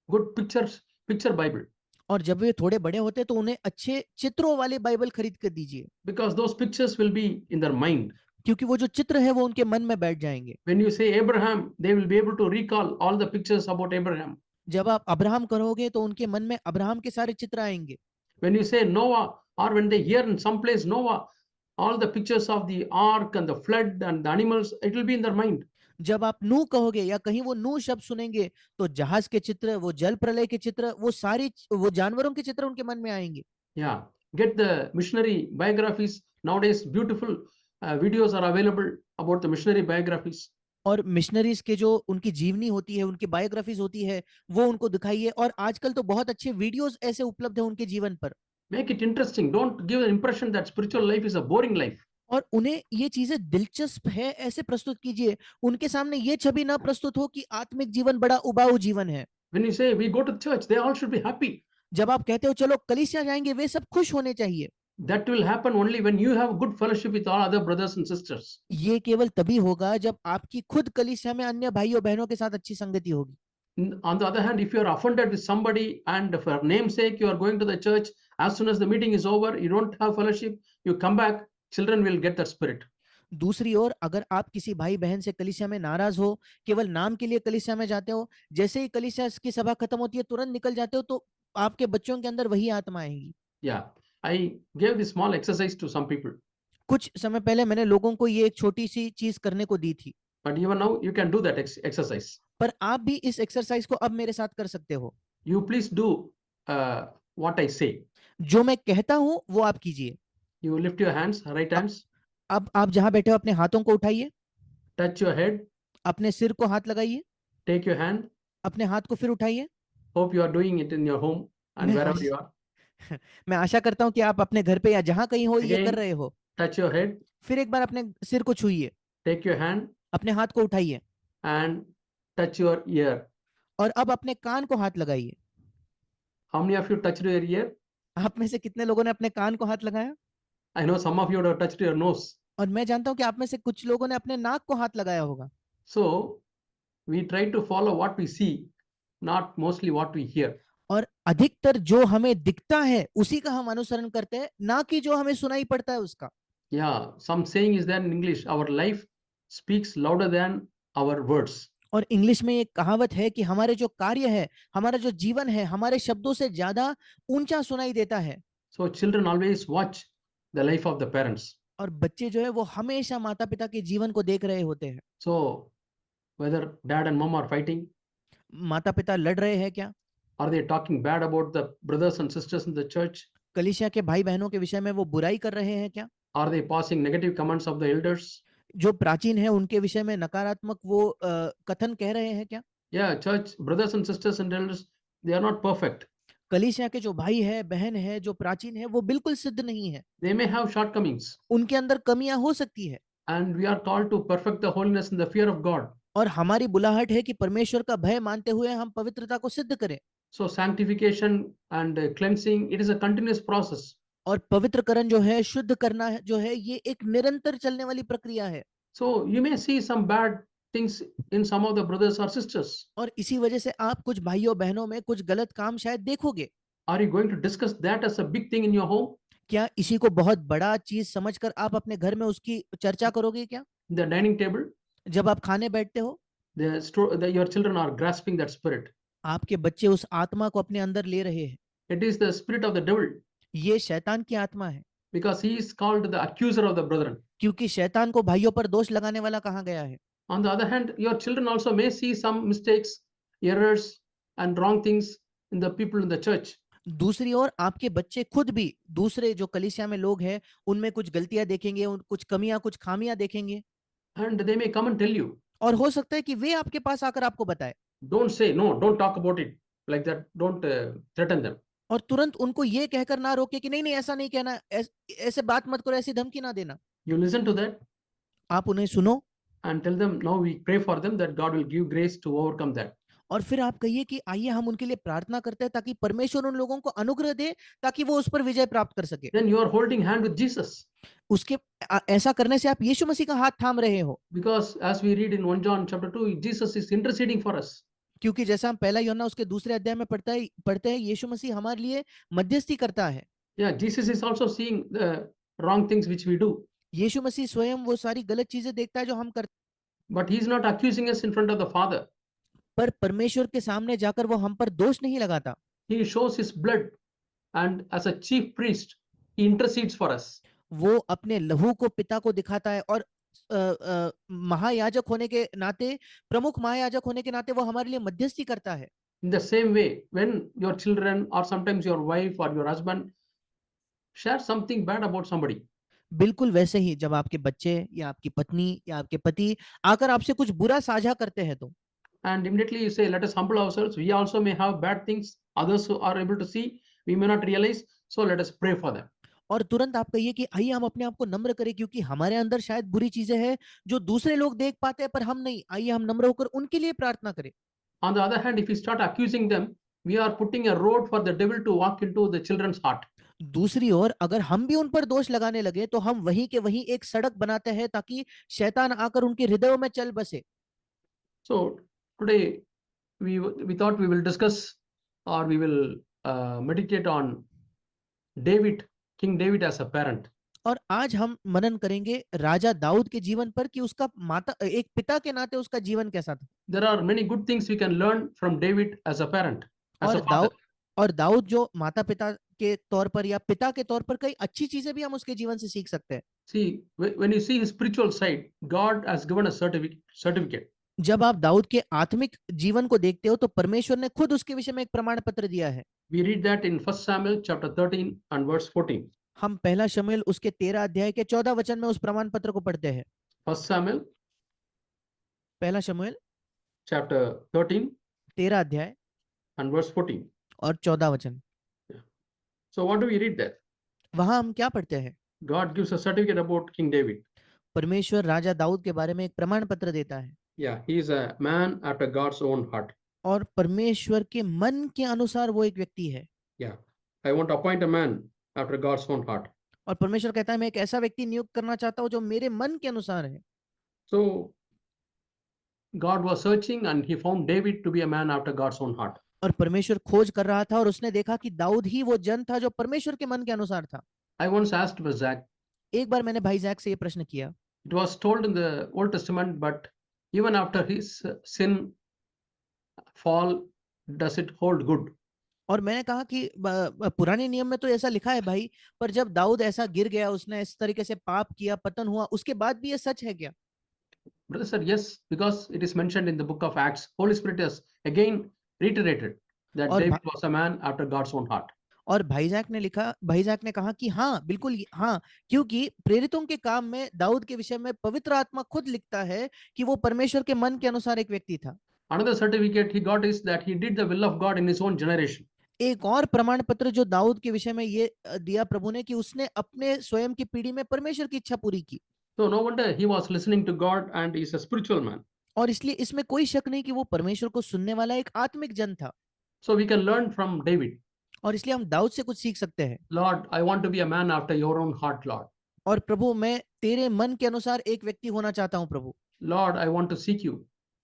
good picture Bible, और जब वे थोड़े बड़े होते तो उन्हें अच्छे चित्रों वाली बाइबल खरीद कर दीजिए, because those pictures will be in their mind. क्योंकि वो जो चित्र है वो उनके मन में बैठ जाएंगे। When you say Abraham, they will be able to recall all the pictures about Abraham. जब आप अब्राहम करोगे तो उनके मन में अब्राहम के सारे चित्र आएंगे। When you say Noah, or when they hear in some place Noah, all the pictures of the ark and the flood and the animals, it will be in their mind. जब आप नू कहोगे या कहीं वो नू शब्द सुनेंगे तो जहाज के चित्र, वो जल प्रलय के चित्र, वो सारी वो जानवरों के चित्र उनके मन में आएंगे। Yeah, get the missionary biographies. Nowadays, beautiful videos are available about the missionary biographies. और मिशनरीज के जो उनकी जीवनी होती है, उनकी बायोग्राफीज होती है, वो उनको दिखाइए। और आजकल तो बहुत अच्छे वीडियोस ऐसे उपलब्ध है उनके जीवन पर। Make it interesting. Don't give the impression that spiritual life is a boring life. और उन्हें ये चीजें दिलचस्प है ऐसे प्रस्तुत कीजिए, उनके सामने ये छवि ना प्रस्तुत हो कि आत्मिक जीवन बड़ा उबाऊ जीवन है। When you say we go to church, they all should be happy. जब आप कहते हो चलो कलीसिया जाएंगे, वे सब खुश होने चाहिए। That will happen only when you have good fellowship with all other brothers and sisters. ये केवल तभी होगा जब आपकी खुद कलीसिया में अन्य भाइयों बहनों के साथ अच्छी संगति होगी। On the other hand, if you are offended with somebody and for name's sake you are going to the church, as soon as the meeting is over, you don't have fellowship, you come back, children will get that spirit. दूसरी ओर अगर आप किसी भाई बहन से कलीसिया में नाराज हो, केवल नाम के लिए कलीसिया में जाते हो, जैसे ही कलीसिया की सभा खत्म होती है तुरंत निकल जाते हो, तो आपके बच्चों के अंदर वही आत्मा आएगी। Yeah, I gave this small exercise to some people, कुछ समय पहले मैंने लोगों को ये एक छोटी सी चीज करने को दी थी, but even now you can do that exercise. पर आप भी इस एक्सरसाइज को अब मेरे साथ कर सकते हो। You please do what I say. जो मैं कहता हूं वो आप कीजिए। You lift your hands, right hands, अब आप जहां बैठे हो अपने हाथों को उठाइए, touch your head, अपने सिर को हाथ लगाइए, take your hand. अपने हाथ को फिर उठाइए। Hope you are doing it in your home and मैं wherever you are. मैं आशा करता हूं कि आप अपने घर पे या जहां कहीं हो ये कर Again, रहे हो। touch your head, फिर एक बार अपने सिर को छूइए, take your hand अपने हाथ को उठाइए and touch your ear. और अब अपने कान को हाथ लगाइए। How many of you touched your ear? आप में से कितने लोगों ने अपने कान को हाथ लगाया? I know some of you would have touched your nose. और मैं जानता हूं कि आप में से कुछ लोगों ने अपने नाक को हाथ लगाया होगा। So we try to follow what we see, not mostly what we hear. और अधिकतर जो हमें दिखता है उसी का हम अनुसरण करते हैं, ना कि जो हमें सुनाई पड़ता है उसका। Yeah, some saying is there in English, our life speaks louder than our words. और इंग्लिश में एक कहावत है कि हमारे जो कार्य है, हमारा जो जीवन है, हमारे शब्दों से ज्यादा ऊंचा सुनाई देता है। So children always watch the life of the parents. और बच्चे जो है वो हमेशा माता पिता के जीवन को देख रहे होते हैं। So whether dad and mom are fighting, माता पिता लड़ रहे हैं क्या? are they talking bad about the brothers and sisters in the church? कलीसिया के भाई बहनों के विषय में वो बुराई कर रहे हैं क्या? Are they passing negative comments of the elders? जो प्राचीन है उनके विषय में नकारात्मक वो कथन कह रहे हैं क्या? Yeah, church brothers and sisters and elders, they are not perfect. कलीसिया के जो भाई है, बहन है, जो प्राचीन है, वो बिल्कुल सिद्ध नहीं है। They may have shortcomings, उनके अंदर कमियां हो सकती है। and we are called to perfect the holiness in the fear of God. और हमारी बुलाहट है कि परमेश्वर का भय मानते हुए हम पवित्रता को सिद्ध करें। So sanctification and cleansing, it is a continuous process. और पवित्रकरण जो है, शुद्ध करना जो है, ये एक निरंतर चलने वाली प्रक्रिया है। So you may see some bad things in some of the brothers or sisters. और इसी वजह से आप कुछ भाइयों बहनों में कुछ गलत काम शायद देखोगे। Are you going to discuss that as a big thing in your home? क्या इसी को बहुत बड़ा चीज समझकर आप अपने घर में उसकी चर्चा करोगे क्या? In the dining table, जब आप खाने बैठते हो, your children are grasping that spirit. आपके बच्चे उस आत्मा को अपने अंदर ले रहे हैं। It is the spirit of the devil, ये शैतान की आत्मा है, because he is called the accuser of the brethren. क्योंकि शैतान को भाइयों पर दोष लगाने वाला कहा गया है। On the other hand, your children also may see some mistakes, errors, and wrong things in the people in the church. दूसरी ओर आपके बच्चे खुद भी दूसरे जो कलीसिया में लोग हैं उनमें कुछ गलतियां देखेंगे, कुछ कमियां, कुछ खामियां देखेंगे, And they may come and tell you, और हो सकता है कि वे आपके पास आकर आपको बताए don't say no, don't talk about it like that, don't threaten them. और तुरंत उनको ये कहकर ना रोके कि नहीं नहीं ऐसा नहीं कहना, ऐसे बात मत करो, ऐसी धमकी ना देना। You listen to that आप उन्हें सुनो and tell them, now we pray for them that God will give grace to overcome that. और फिर आप कहिए कि आइए हम उनके लिए प्रार्थना करते हैं ताकि परमेश्वर उन लोगों को अनुग्रह दे ताकि वो उस पर विजय प्राप्त कर सके। Then you are holding hand with Jesus, उसके ऐसा करने से आप यीशु मसीह का हाथ थाम रहे हो, because as we read in 1 John chapter 2, Jesus is interceding for us. क्योंकि जैसा हम पहला यूहन्ना उसके दूसरे अध्याय में पढ़ते हैं यीशु मसीह हमारे लिए मध्यस्थी करता है। Yeah, Jesus is also seeing the wrong things which we do, यीशु मसीह स्वयं वो सारी गलत चीजें देखता है जो हम करते but he is not accusing us in front of the Father. पर परमेश्वर के सामने जाकर वो हम पर दोष नहीं लगाता। He shows his blood, and as a chief priest, he intercedes for us. वो अपने लहू को पिता को दिखाता है और महायाजक होने के नाते, प्रमुख महायाजक होने के नाते वो हमारे लिए मध्यस्थी करता है। In the same way, when your children or sometimes your wife or your husband share something bad about somebody, बिल्कुल वैसे ही जब आपके बच्चे या आपकी पत्नी या आपके पति आकर आपसे कुछ बुरा साझा करते हैं तो and immediately you say, let us humble ourselves, we also may have bad things, others who are able to see, we may not realize, so let us pray for them. और तुरंत आप कहिए कि आइए हम अपने आप को नम्र करें क्योंकि हमारे अंदर शायद बुरी चीजें हैं जो दूसरे लोग देख पाते हैं पर हम नहीं। आइए हम नम्र होकर उनके लिए प्रार्थना करें। On the other hand, if we start accusing them, we are putting a road for the devil to walk into the children's heart. दूसरी ओर अगर हम भी उन पर दोष लगाने लगे तो हम वहीं के वहीं एक सड़क बनाते हैं ताकि शैतान आकर उनके हृदयों में चल बसे। So today we thought we will discuss or we will meditate on David, King David as a parent. और आज हम मनन करेंगे राजा दाऊद के जीवन पर कि उसका माता एक पिता के नाते उसका जीवन कैसा था। There are many good things we can learn from David as a parent, as a father. और दाऊद जो माता पिता के तौर पर या पिता के तौर पर कई अच्छी चीजें भी हम उसके जीवन से सीख सकते हैं। See, when you see his spiritual side, God has given a certificate. जब आप दाऊद के आत्मिक जीवन को देखते हो तो परमेश्वर ने खुद उसके विषय में एक प्रमाण पत्र दिया है। We read that in 1 Samuel chapter 13 and verse 14. हम पहला शमूएल उसके 13 अध्याय के 14 वचन में उस प्रमाण पत्र को पढ़ते हैं। 1 Samuel पहला शमूएल chapter 13 13 अध्याय and verse 14. और 14 वचन। So what do we read there? वहां हम क्या पढ़ते हैं? God gives a certificate about King David. परमेश्वर राजा दाऊद के बारे में एक प्रमाण पत्र देता है। Yeah, he is a man after God's own heart. और परमेश्वर के मन के अनुसार वो एक व्यक्ति है। Yeah, I want to appoint a man after God's own heart. और परमेश्वर कहता है मैं एक ऐसा व्यक्ति नियुक्त करना चाहता हूँ जो मेरे मन के अनुसार है। So God was searching and he found David to be a man after God's own heart. और परमेश्वर खोज कर रहा था और उसने देखा कि दाऊद ही वो जन था जो परमेश्वर के मन के अनुसार था। I once asked Zach, एक बार मैंने भाई जैक से ये प्रश्न किया। it was told in the Old Testament, but even after his sin fall, does it hold good? और मैंने कहा कि पुराने नियम में तो ऐसा लिखा है भाई, पर जब दाऊद ऐसा गिर गया, उसने इस तरीके से पाप किया, पतन हुआ, उसके बाद भी ये सच है क्या? Brother said, yes, because it is mentioned in the book of Acts. Holy Spirit has again reiterated that David was a man after God's own heart. और भाईजैक ने कहा कि हाँ बिल्कुल हाँ, क्योंकि प्रेरितों के काम में दाऊद के विषय में पवित्र आत्मा खुद लिखता है कि वो परमेश्वर के मन के अनुसार एक व्यक्ति था। Another certificate he got is that he did the will of God in his own generation. एक और प्रमाण पत्र जो दाऊद के विषय में ये दिया प्रभु ने कि उसने अपने स्वयं की पीढ़ी में परमेश्वर की इच्छा पूरी की। So no wonder he was listening to God and he is a spiritual man. और इसलिए इसमें कोई शक नहीं कि वो परमेश्वर को सुनने वाला एक आत्मिक जन था। So we can learn from David. और इसलिए हम दाऊद से कुछ सीख सकते हैं। Lord, I want to be a man after your own heart, Lord. और प्रभु, मैं तेरे मन के अनुसार एक व्यक्ति होना चाहता हूँ प्रभु। Lord, I want to seek you.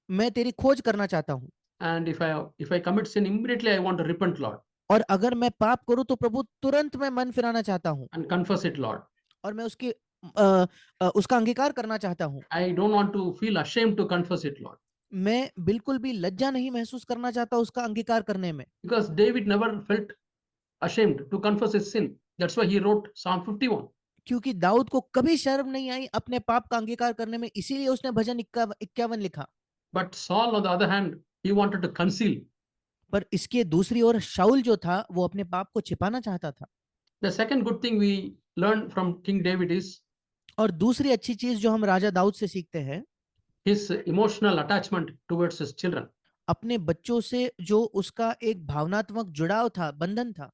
मैं तेरी खोज करना चाहता हूँ। And if I commit sin, immediately I want to repent, Lord, और अगर मैं पाप करूँ तो प्रभु तुरंत मैं मन फिराना चाहता हूँ and confess it, Lord. और मैं उसका अंगीकार करना चाहता हूँ। I don't want to feel ashamed to confess it, Lord. मैं बिल्कुल भी लज्जा नहीं महसूस करना चाहता उसका अंगीकार करने में। Because David never felt ashamed to confess his sin. That's why he wrote Psalm 51. क्योंकि दाऊद को कभी शर्म नहीं आई अपने पाप का अंगीकार करने में, इसीलिए उसने भजन 51 लिखा। But Saul, on the other hand, he wanted to conceal. पर इसके दूसरी ओर शाऊल जो था वो अपने पाप को छिपाना चाहता था। The second good thing we learn from King David is और दूसरी अच्छी चीज जो हम राजा दाऊद से सीखते हैं, his emotional attachment towards his children, अपने बच्चों से जो उसका एक भावनात्मक जुड़ाव था, बंधन था,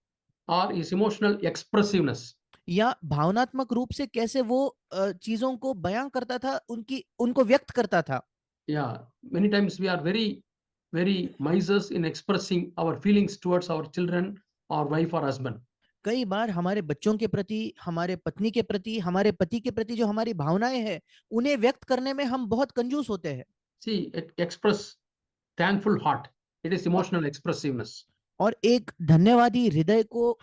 or his emotional expressiveness. या भावनात्मक रूप से कैसे वो चीजों को बयां करता था, उनको व्यक्त करता था। Yeah, many times we are very misers in expressing our feelings towards our children or wife or husband. कई बार हमारे बच्चों के प्रति, हमारे पत्नी के प्रति, हमारे पति के प्रति जो हमारी भावनाएं हैं, उन्हें व्यक्त करने में हम बहुत कंजूस होते हैं। See, express thankful heart. It is और emotional expressiveness. और एक धन्यवादी हृदय को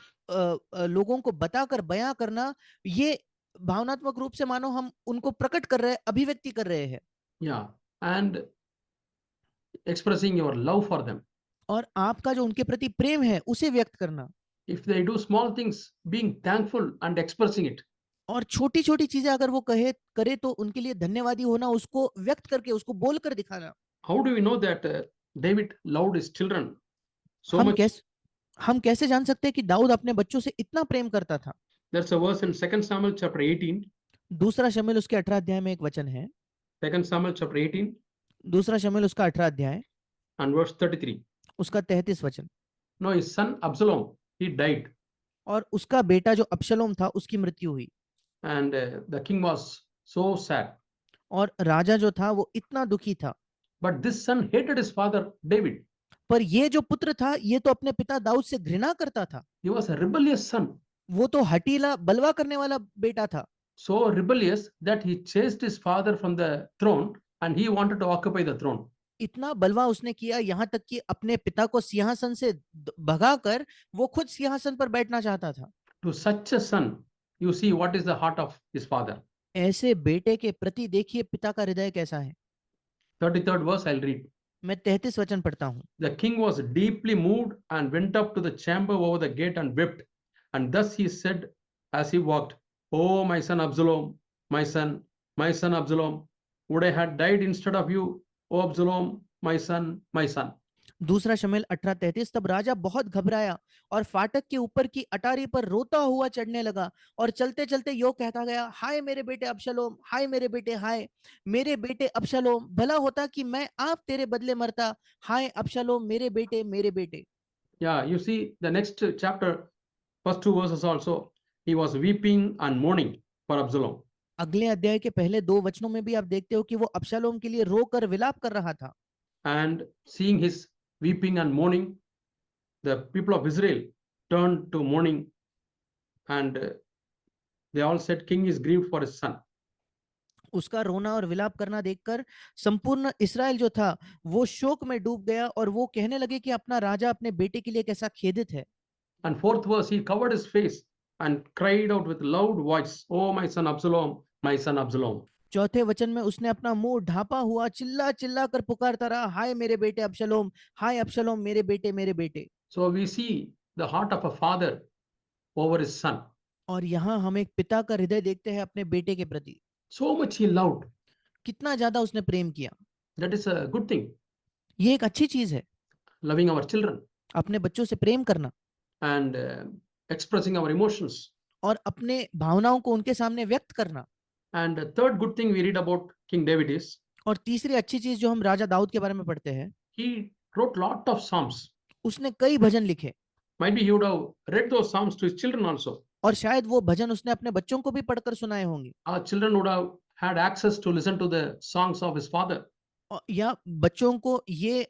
लोगों को बताकर बयां करना, ये भावनात्मक रूप से मानो हम उनको प्रकट कर रहे हैं, अभिव्यक्ति कर रहे हैं। Yeah, and expressing your love for them. और आपका जो उनके प्रति प्रेम है उसे व्यक्त करना। If they do small things, being thankful and expressing it. और छोटी छोटी चीजें अगर वो करे तो उनके लिए धन्यवादी होना, उसको व्यक्त करके, उसको बोलकर दिखाना। How do we know that David loved his children so हम much? कैसे हम कैसे जान सकते हैं कि दाऊद अपने बच्चों से इतना प्रेम करता था? There's a verse in 2 Samuel chapter 18. दूसरा शमूएल उसके 18 अध्याय में एक वचन है। 2 Samuel chapter 18 दूसरा शमूएल उसका 18 अध्याय and verse 33. उसका 33 वचन। No, his son Absalom, he died. और उसका बेटा जो अबशलोम था उसकी मृत्यु हुई। And the king was so sad. और राजा जो था वो इतना दुखी था। But this son hated his father David. पर ये जो पुत्र था ये तो अपने पिता दाऊद से घृणा करता था। He was a rebellious son. वो तो हठीला, बलवा करने वाला बेटा था। So rebellious that he chased his father from the throne and he wanted to occupy the throne. इतना बलवा उसने किया, यहाँ तक कि अपने पिता को सिंहासन से भगाकर वो खुद सिंहासन पर बैठना चाहता था। To such a son, you see what is the heart of his father. ऐसे बेटे के प्रति देखिए पिता का हृदय कैसा है। 33rd verse I'll read. मैं 33 वचन पढ़ता हूँ। The king was deeply moved and went up to the chamber over the gate and wept. And thus he said as he walked, "Oh, my son Absalom, my son Absalom, would I had died instead of you, O Absalom, my son, my son." दूसरा शमूएल 18:33। तब राजा बहुत घबराया और फाटक के ऊपर की अटारी पर रोता हुआ चढ़ने लगा और चलते चलते यो कहता गया, हाय मेरे बेटे अबशलोम, हाय मेरे बेटे, हाय मेरे बेटे अबशलोम, भला होता कि मैं आप तेरे बदले मरता, हाय अबशलोम मेरे बेटे, मेरे बेटे। Yeah, you see the next chapter, first two verses also, he was weeping and mourning for Absalom. अगले अध्याय के पहले 2 वचनों में भी आप देखते हो कि वो अबशलोम के लिए रोकर विलाप कर रहा था। And seeing his weeping and mourning, the people of Israel turned to mourning, and they all said, "King is grieved for his son." उसका रोना और विलाप करना देखकर संपूर्ण इस्राएल जो था वो शोक में डूब गया और वो कहने लगे कि अपना राजा अपने बेटे के लिए कैसा खेदित है। And fourth verse, he covered his face and cried out with loud voice, "Oh, my son Absalom, my son Absalom." चौथे वचन में उसने अपना मुंह ढांपा हुआ चिल्ला चिल्ला कर पुकारता रहा, हाय मेरे बेटे अबशलोम, हाय अबशलोम मेरे बेटे, मेरे बेटे। So we see the heart of a father over his son. और यहाँ हम एक पिता का हृदय देखते हैं अपने बेटे के प्रति। So much he loved. कितना ज्यादा उसने प्रेम किया। That is a good thing, ये एक अच्छी चीज है, loving our children अपने बच्चों से प्रेम करना and expressing our emotions. और अपने भावनाओं को उनके सामने व्यक्त करना। And the third good thing we read about King David is और तीसरी अच्छी चीज जो हम राजा दाऊद के बारे में पढ़ते हैं, he wrote lot of psalms. उसने कई भजन लिखे। Might be he would have read those psalms to his children also. और शायद वो भजन उसने अपने बच्चों को भी पढ़कर सुनाए होंगे। Our children would have had access to listen to the songs of his father. या बच्चों को ये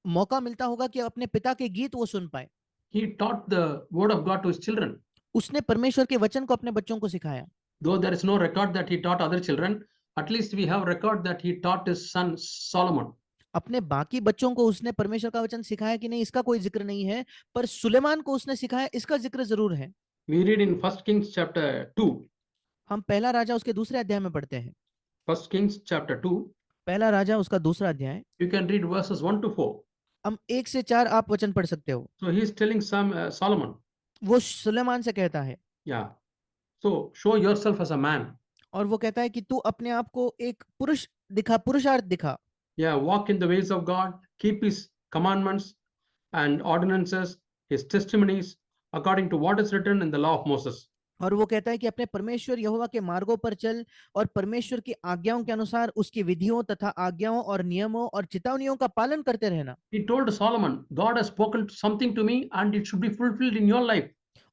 मौका मिलता होगा कि अपने पिता के गीत वो सुन पाए। he taught the word of God to his children. उसने परमेश्वर के वचन को अपने बच्चों को सिखाया। Though there is no record that he taught other children, at least we have record that he taught his son Solomon. अपने बाकी बच्चों को उसने परमेश्वर का वचन सिखाया कि नहीं, इसका कोई जिक्र नहीं है, पर सुलेमान को उसने सिखाया, इसका जिक्र जरूर है। We read in 1 Kings chapter 2. हम पहला राजा उसके दूसरे अध्याय में पढ़ते हैं। 1 Kings chapter 2. पहला राजा उसका दूसरा अध्याय। You can read verses 1 to 4. हम 1 से 4 आप वचन पढ़ सकते हो। So he is telling Solomon. वो सुलेमान से कहता है। Yeah. So show yourself as a man. और वो कहता है कि तू अपने आप को एक पुरुष दिखा, पुरुषार्थ दिखा। Yeah, walk in the ways of God, keep his commandments and ordinances, his testimonies, according to what is written in the law of Moses. और वो कहता है कि अपने परमेश्वर यहोवा के मार्गों पर चल और परमेश्वर की आज्ञाओं के अनुसार उसकी विधियों तथा आज्ञाओं और नियमों और चेतावनियों का पालन करते रहना। He told Solomon, God has spoken something to me and it should be fulfilled in your life.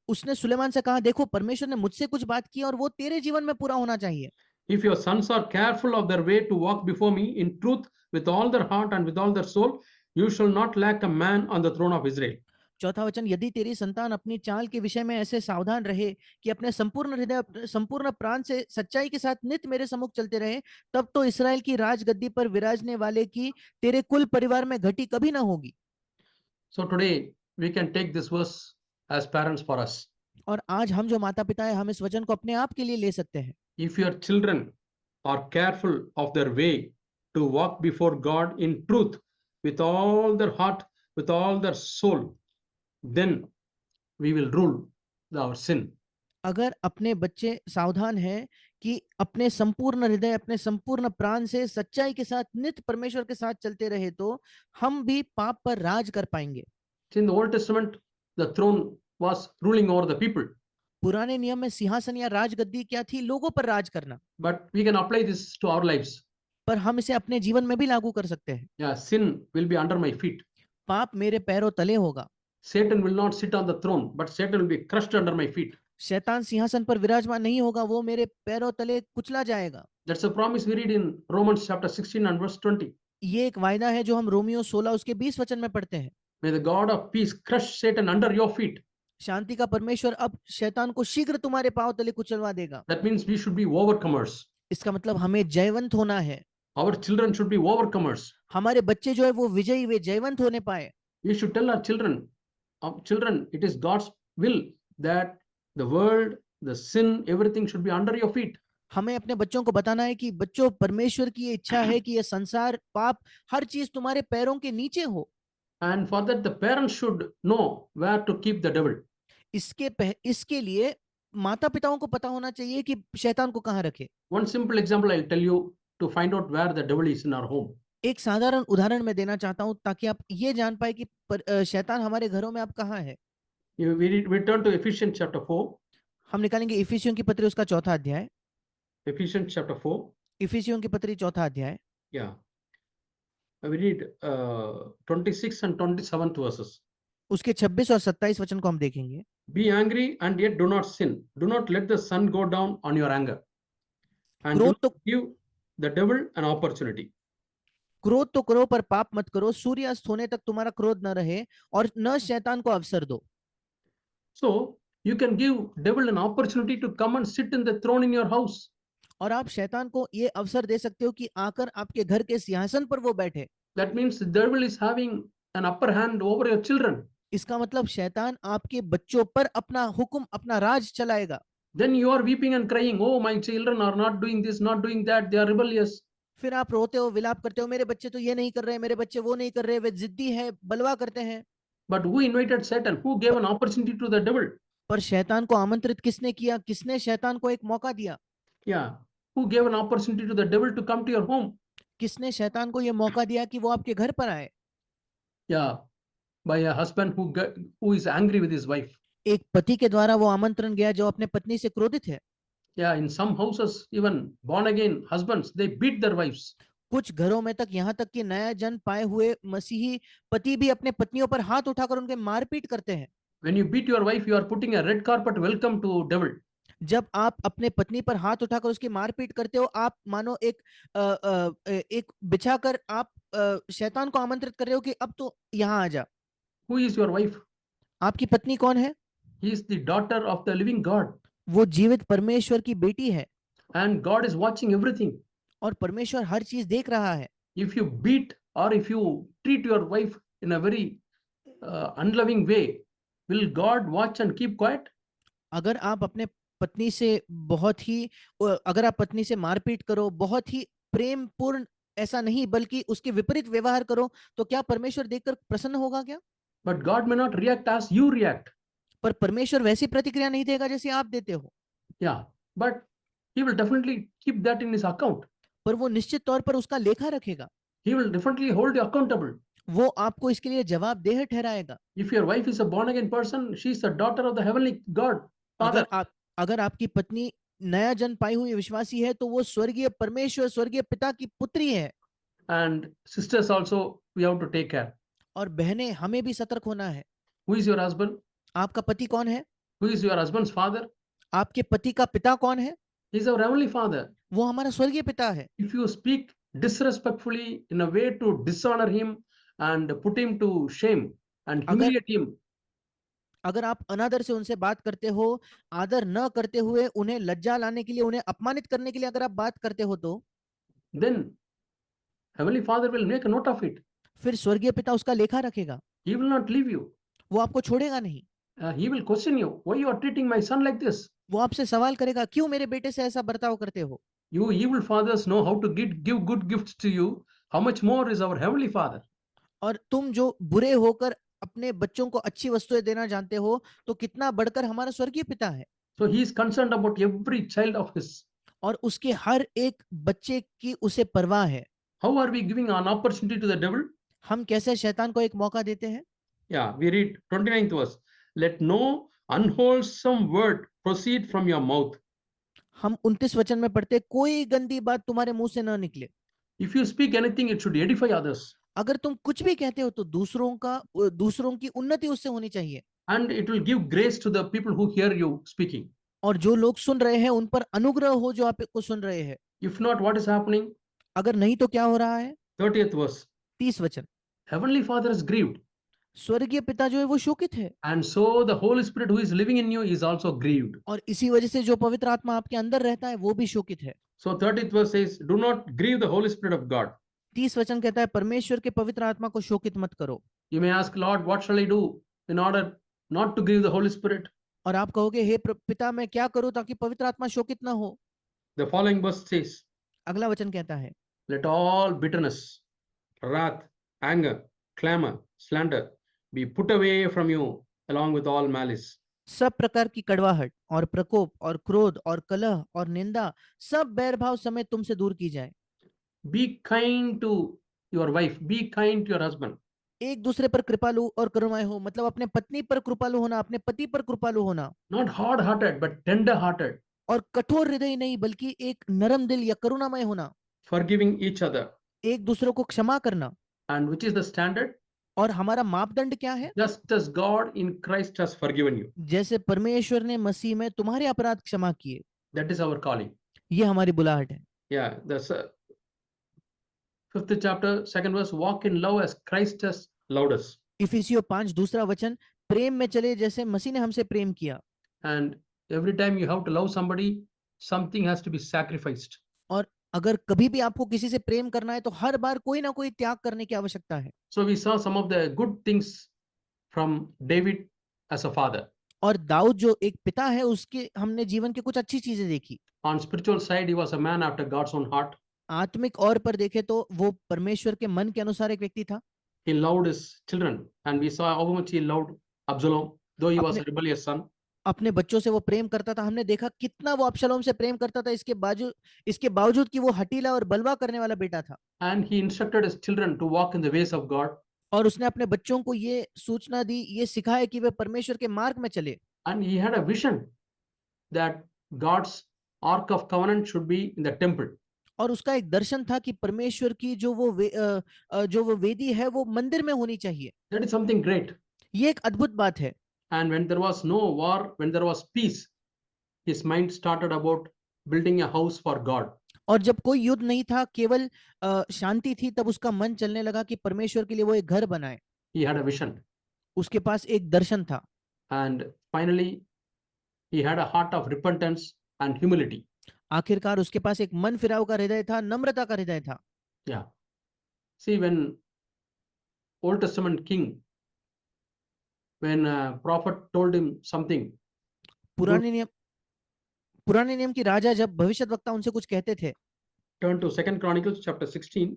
उसने सुलेमान से कहा, देखो परमेश्वर ने मुझसे कुछ बात की और वो तेरे जीवन में पूरा होना चाहिए। If your sons are careful of their way to walk before me in truth with all their heart and with all their soul, you shall not lack a man on the throne of Israel. चौथा वचन, यदि तेरी संतान अपनी चाल के विषय में ऐसे सावधान रहे कि अपने संपूर्ण हृदय संपूर्ण प्राण से सच्चाई के साथ नित्य मेरे सम्मुख चलते रहे, तब तो इसराइल की राजगद्दी पर विराजने वाले की तेरे कुल परिवार में घटी कभी ना होगी। So today we can take this verse as parents for us. और आज हम जो माता पिता है, हम इस वचन को अपने आप के लिए ले सकते हैं। If your children are careful of their way to walk before God in truth with all their heart, with all their soul, then we will rule our sin. अगर अपने बच्चे सावधान हैं कि अपने संपूर्ण हृदय, अपने संपूर्ण प्राण से सच्चाई के साथ नित्य परमेश्वर के साथ चलते रहे, तो हम भी पाप पर राज कर पाएंगे। In the Old Testament, the throne was ruling over the people. पुराने नियम में सिंहासन या राजगद्दी क्या थी? लोगों पर राज करना। But we can apply this to our lives. पर हम इसे अपने जीवन में भी लागू कर सकते हैं। Yeah, sin will be under my feet. पाप मेरे पैरों तले होगा। Satan will not sit on the throne, but Satan will be crushed under my feet. शैतान सिंहासन पर विराजमान नहीं होगा, वो मेरे पैरों तले कुचला जाएगा। That's a promise we read in Romans chapter 16 and verse 20. ये एक वायदा है जो हम रोमियो 16 उसके 20 वचन में पढ़ते हैं। May the God of peace crush Satan under your feet. शांति का परमेश्वर अब शैतान को शीघ्र तुम्हारे पांव तले कुचलवा देगा। That means we should be overcomers. इसका मतलब हमें जयवंत होना है। Our children should be overcomers. हमारे बच्चे जो है वो विजयी, वे जयवंत होने पाए। We should tell our children, it is God's will that the world, the sin, everything should be under your feet. हमें अपने बच्चों को बताना है कि बच्चों, परमेश्वर की ये इच्छा है कि ये संसार, पाप, हर चीज तुम्हारे पैरों के नीचे हो। And for that, the parents should know where to keep the devil. इसके लिए माता पिताओं को पता होना चाहिए कि शैतान को कहाँ रखे। One simple example I'll tell you to find out where the devil is in our home. एक साधारण उदाहरण मैं देना चाहता हूं ताकि आप ये जान पाए कि शैतान हमारे घरों में आप कहाँ है। We turn to Ephesians chapter 4. हम निकालेंगे इफिसियों की पत्री उसका चौथा अध्याय। Ephesians chapter 4. इफिसियों की पत्री चौथा अध्याय। Yeah. We read 26 and 27 verses. उसके 26 और 27 वचन को हम देखेंगे। Be angry and yet do not sin. Do not let the sun go down on your anger. And do not give the devil an opportunity. क्रोध तो करो पर पाप मत करो, सूर्य अस्त होने तक तुम्हारा क्रोध न रहे और न शैतान को अवसर दो। So you can give devil an opportunity to come and sit in the throne in your house. और आप शैतान को ये अवसर दे सकते हो कि आकर आपके घर के सिंहासन पर वो बैठे। That means the devil is having an upper hand over your children. इसका मतलब शैतान आपके बच्चों पर अपना हुक्म, अपना राज चलाएगा। Then you are weeping and crying, oh my children are not doing this, not doing that, they are rebellious. फिर आप रोते हो, विलाप करते हो, मेरे बच्चे तो ये नहीं कर रहे, मेरे बच्चे वो नहीं कर रहे, वे जिद्दी है, बलवा करते हैं। But who invited Satan? Who gave an opportunity to the devil? पर शैतान को आमंत्रित किसने किया? किसने शैतान को एक मौका दिया? Yeah. Who gave an opportunity to the devil to come to your home? किसने शैतान को ये मौका दिया कि वो आपके घर पर आए? Yeah. By a husband who is angry with his wife. एक पति के द्वारा वो आमंत्रण गया जो अपने पत्नी से क्रोधित है। Yeah, in some houses, even born again husbands, they beat their wives. कुछ घरों में तक, यहाँ तक कि नया जन्म पाए हुए मसीही पति भी अपने पत्नियों पर हाथ उठाकर उनके मारपीट करते हैं। When you beat your wife, you are putting a red carpet welcome to devil. जब आप अपने पत्नी पर हाथ उठाकर उसकी मारपीट करते हो, आप मानो एक बिछाकर आप शैतान को आमंत्रित कर रहे हो कि अब तो यहाँ आ जा। Who is your wife? आपकी पत्नी कौन है? He is the daughter of the living God, वो जीवित परमेश्वर की बेटी है and God is watching everything. और परमेश्वर हर चीज देख रहा है। If you beat or if you treat your wife in a very unloving way, will God watch and keep quiet? अगर आप अपने पत्नी से बहुत ही अगर आप पत्नी से मारपीट करो, बहुत ही प्रेम पूर्ण, ऐसा नहीं बल्कि उसके विपरीत व्यवहार करो, तो क्या परमेश्वर देखकर प्रसन्न होगा क्या? But God may not react as you react. पर परमेश्वर वैसी प्रतिक्रिया नहीं देगा जैसे आप देते हो। Yeah, but He will definitely keep that in His account. पर वो निश्चित तौर पर उसका लेखा रखेगा। He will definitely hold you accountable. वो आपको इसके लिए जवाबदेह ठहराएगा। If your wife is a born again person, she is a daughter of the heavenly God, Father. अगर आपकी पत्नी नया जन्म पाई हुई विश्वासी है, तो वो स्वर्गीय परमेश्वर, स्वर्गीय पिता की पुत्री है। And sisters also, we have to take care. और बहनें, हमें भी सतर्क होना है। Who is your husband? आपका पति कौन है? Who is your husband's father? आपके पति का पिता कौन है? He is our heavenly Father. वो हमारा स्वर्गीय पिता है। If you speak disrespectfully in a way to dishonor him and put him to shame and humiliate him, अगर आप अनादर से उनसे बात करते हो, आदर न करते हुए उन्हें लज्जा लाने के लिए, उन्हें अपमानित करने के लिए अगर आप बात करते हो, तो then heavenly Father will make a note of it. फिर स्वर्गीय पिता उसका लेखा रखेगा। He will not leave you. वो आपको छोड़ेगा नहीं। He will question you. Why you are treating my son like this? वो आपसे सवाल करेगा, क्यों मेरे बेटे से ऐसा बर्ताव करते हो? You evil fathers know how to give good gifts to you. How much more is our heavenly Father? और तुम जो बुरे होकर अपने बच्चों को अच्छी वस्तुएं देना जानते हो, तो कितना बढ़कर हमारा स्वर्गीय पिता है। So he is concerned about every child of his. और उसके हर एक बच्चे की उसे परवाह है। How are we giving an opportunity to the devil? हम कैसे शैतान को एक मौका देते हैं? Yeah, we read 29th verse. Let no unwholesome word proceed from your mouth. हम 29 वचन में पढ़ते, कोई गंदी बात तुम्हारे मुंह से न निकले। If you speak anything, it should edify others. अगर तुम कुछ भी कहते हो, तो दूसरों की उन्नति उससे होनी चाहिए। And it will give grace to the people who hear you speaking. और जो लोग सुन रहे हैं, उन पर अनुग्रह हो जो आपको सुन रहे हैं। If not, what is happening? अगर नहीं तो क्या हो रहा है? 30th verse. 30 वचन, Heavenly Father is grieved. स्वर्गीय पिता जो है वो शोकित है। And so the Holy Spirit who is living in you is also grieved. और इसी वजह से जो पवित्र आत्मा आपके अंदर रहता है, वो भी शोकित है। So 30th verse says, do not grieve the Holy Spirit of God. 30 वचन कहता है, परमेश्वर के पवित्र आत्मा को शोकित मत करो। You may ask, Lord, what shall I do in order not to grieve the Holy Spirit? और आप कहोगे, हे पिता, मैं क्या करूं ताकि पवित्र आत्मा शोकित ना हो? The following verse says, अगला वचन कहता है, let all bitterness, wrath, anger, clamor, slander be put away from you along with all malice. सब प्रकार की कड़वाहट और प्रकोप और क्रोध और कलह और निंदा, सब बैरभाव समेत तुमसे दूर की जाए। Be kind to your wife. Be kind to your husband. एक दूसरे पर कृपालु और करुणामय हो, मतलब अपने पत्नी पर कृपालु होना, अपने पति पर कृपालु होना। Not hard-hearted, but tender-hearted. और कठोर हृदय नहीं, बल्कि एक नरम दिल या करुणामय होना। Forgiving each other. एक दूसरे को क्षमा करना। And which is the standard? और हमारा मापदंड क्या है? Just as God in Christ has forgiven you. जैसे परमेश्वर ने मसीह में तुम्हारे अपराध क्षमा किए। That is our calling. ये हमारी बुलाहट है। Yeah, that's 5th chapter, 2nd verse, walk in love as Christ has loved us. इफिसियों 5 दूसरा वचन, प्रेम में चले जैसे मसीह ने हमसे प्रेम किया। And every time you have to love somebody, something has to be sacrificed. और अगर कभी भी आपको किसी से प्रेम करना है, तो हर बार कोई ना कोई त्याग करने की आवश्यकता है। So we saw some of the good things from David as a father. और दाऊद जो एक पिता है, उसके हमने जीवन की कुछ अच्छी चीजें देखी। On spiritual side, he was a man after God's own heart. आत्मिक और पर देखे तो वो परमेश्वर के मन के अनुसार एक व्यक्ति था। He loved his children, and we saw how much he loved Absalom, though he was a rebellious son. अपने बच्चों से वो प्रेम करता था। हमने देखा कितना वो अबशालोम से प्रेम करता था, इसके बावजूद कि वो हठीला और बलवा करने वाला बेटा था। And he instructed his children to walk in the ways of God. और उसने अपने बच्चों को ये सूचना दी, ये सिखाया कि वे परमेश्वर के मार्ग में चले। And he had a vision that God's Ark of Covenant should be in the temple. और उसका एक दर्शन था कि परमेश्वर की जो वो वेदी है, वो मंदिर में होनी चाहिए। That is something great. ये एक अद्भुत बात है। And when there was no war, when there was peace, his mind started about building a house for God. और जब कोई युद्ध नहीं था, केवल शांति थी, तब उसका मन चलने लगा कि परमेश्वर के लिए वो एक घर बनाए। He had a vision. उसके पास एक दर्शन था। And finally, he had a heart of repentance and humility. आखिरकार उसके पास एक मन फिराव का हृदय था, नम्रता का हृदय था। Yeah. See, when Old Testament king, when a prophet told him something good, पुराने नियम की राजा जब भविष्यद्वक्ता उनसे कुछ कहते थे, turn to 2 Chronicles chapter 16.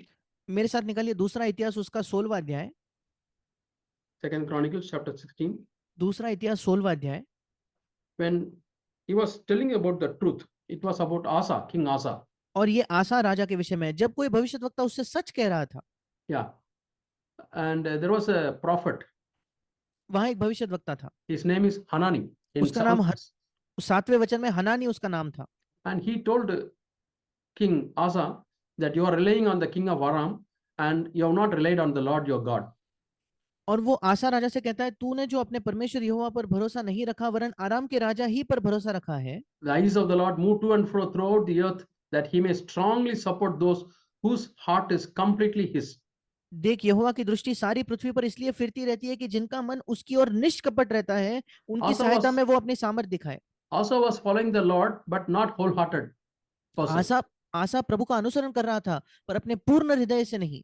मेरे साथ निकालिए दूसरा इतिहास उसका 16वां अध्याय। 2 Chronicles chapter 16. दूसरा इतिहास 16वां अध्याय। When he was telling about the truth, it was about Asa, King Asa. और ये आसा राजा के विषय में, जब कोई भविष्यद्वक्ता उससे सच कह रहा था। Yeah. And there was a prophet. वहां एक भविष्यद्वक्ता था, His name is Hanani. In उसका नाम 7th 7वें वचन में हनानी उसका नाम था। And he told King Asa that you are relying on the king of Aram and you have not relied on the Lord your God. और वो आसा राजा से कहता है, तूने जो अपने परमेश्वर यहोवा पर भरोसा नहीं रखा वरन आराम के राजा ही पर भरोसा रखा है। The eyes of the Lord move to and fro throughout the earth that he may strongly support those whose heart is completely his. देख, यहोवा की दृष्टि सारी पृथ्वी पर इसलिए फिरती रहती है कि जिनका मन उसकी ओर निष्कपट रहता है, उनकी सहायता में वो अपनी सामर्थ दिखाए। Asa was following the Lord but not wholehearted person. आसा प्रभु का अनुसरण कर रहा था, पर अपने पूर्ण हृदय से नहीं।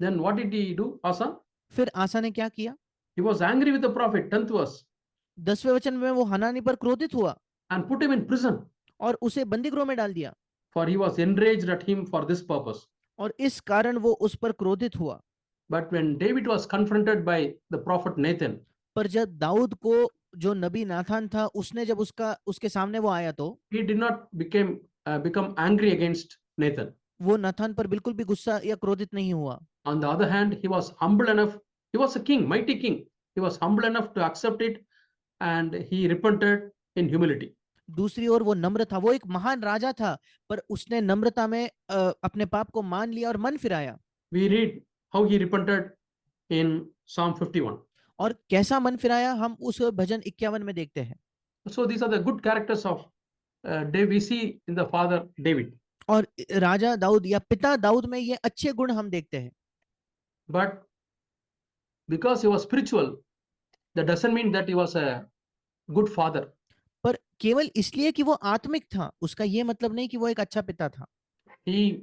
Then what did he do, Asa? फिर आसा ने क्या किया? He was angry with the prophet, 10th verse, 10वें वचन में वो हनानी पर क्रोधित हुआ and put him in prison, और उसे बंदीगृह में डाल दिया। for he was enraged at him for this purpose. और इस कारण वो उस पर क्रोधित हुआ। But when David was confronted by the prophet Nathan, पर जब दाऊद को जो नबी नाथान था, उसने जब उसके सामने वो आया, तो he did not become angry against Nathan. वो नाथान पर बिल्कुल भी गुस्सा या क्रोधित नहीं हुआ। On the other hand, he was humble enough. He was a king, mighty king. He was humble enough to accept it, and he repented in humility. दूसरी ओर वो नम्र था, वो एक महान राजा था, पर उसने नम्रता में अपने पाप को मान लिया और मन फिराया। We read how he repented in Psalm 51. और कैसा मन फिराया हम उस भजन 51 में देखते हैं। So these are the good characters of David. We see in the father David. और राजा दाऊद या पिता दाऊद में ये अच्छे गुण हम देखते हैं। But because he was spiritual, that doesn't mean that he was a good father. पर केवल इसलिए कि वो आत्मिक था, उसका ये मतलब नहीं कि वो एक अच्छा पिता था। He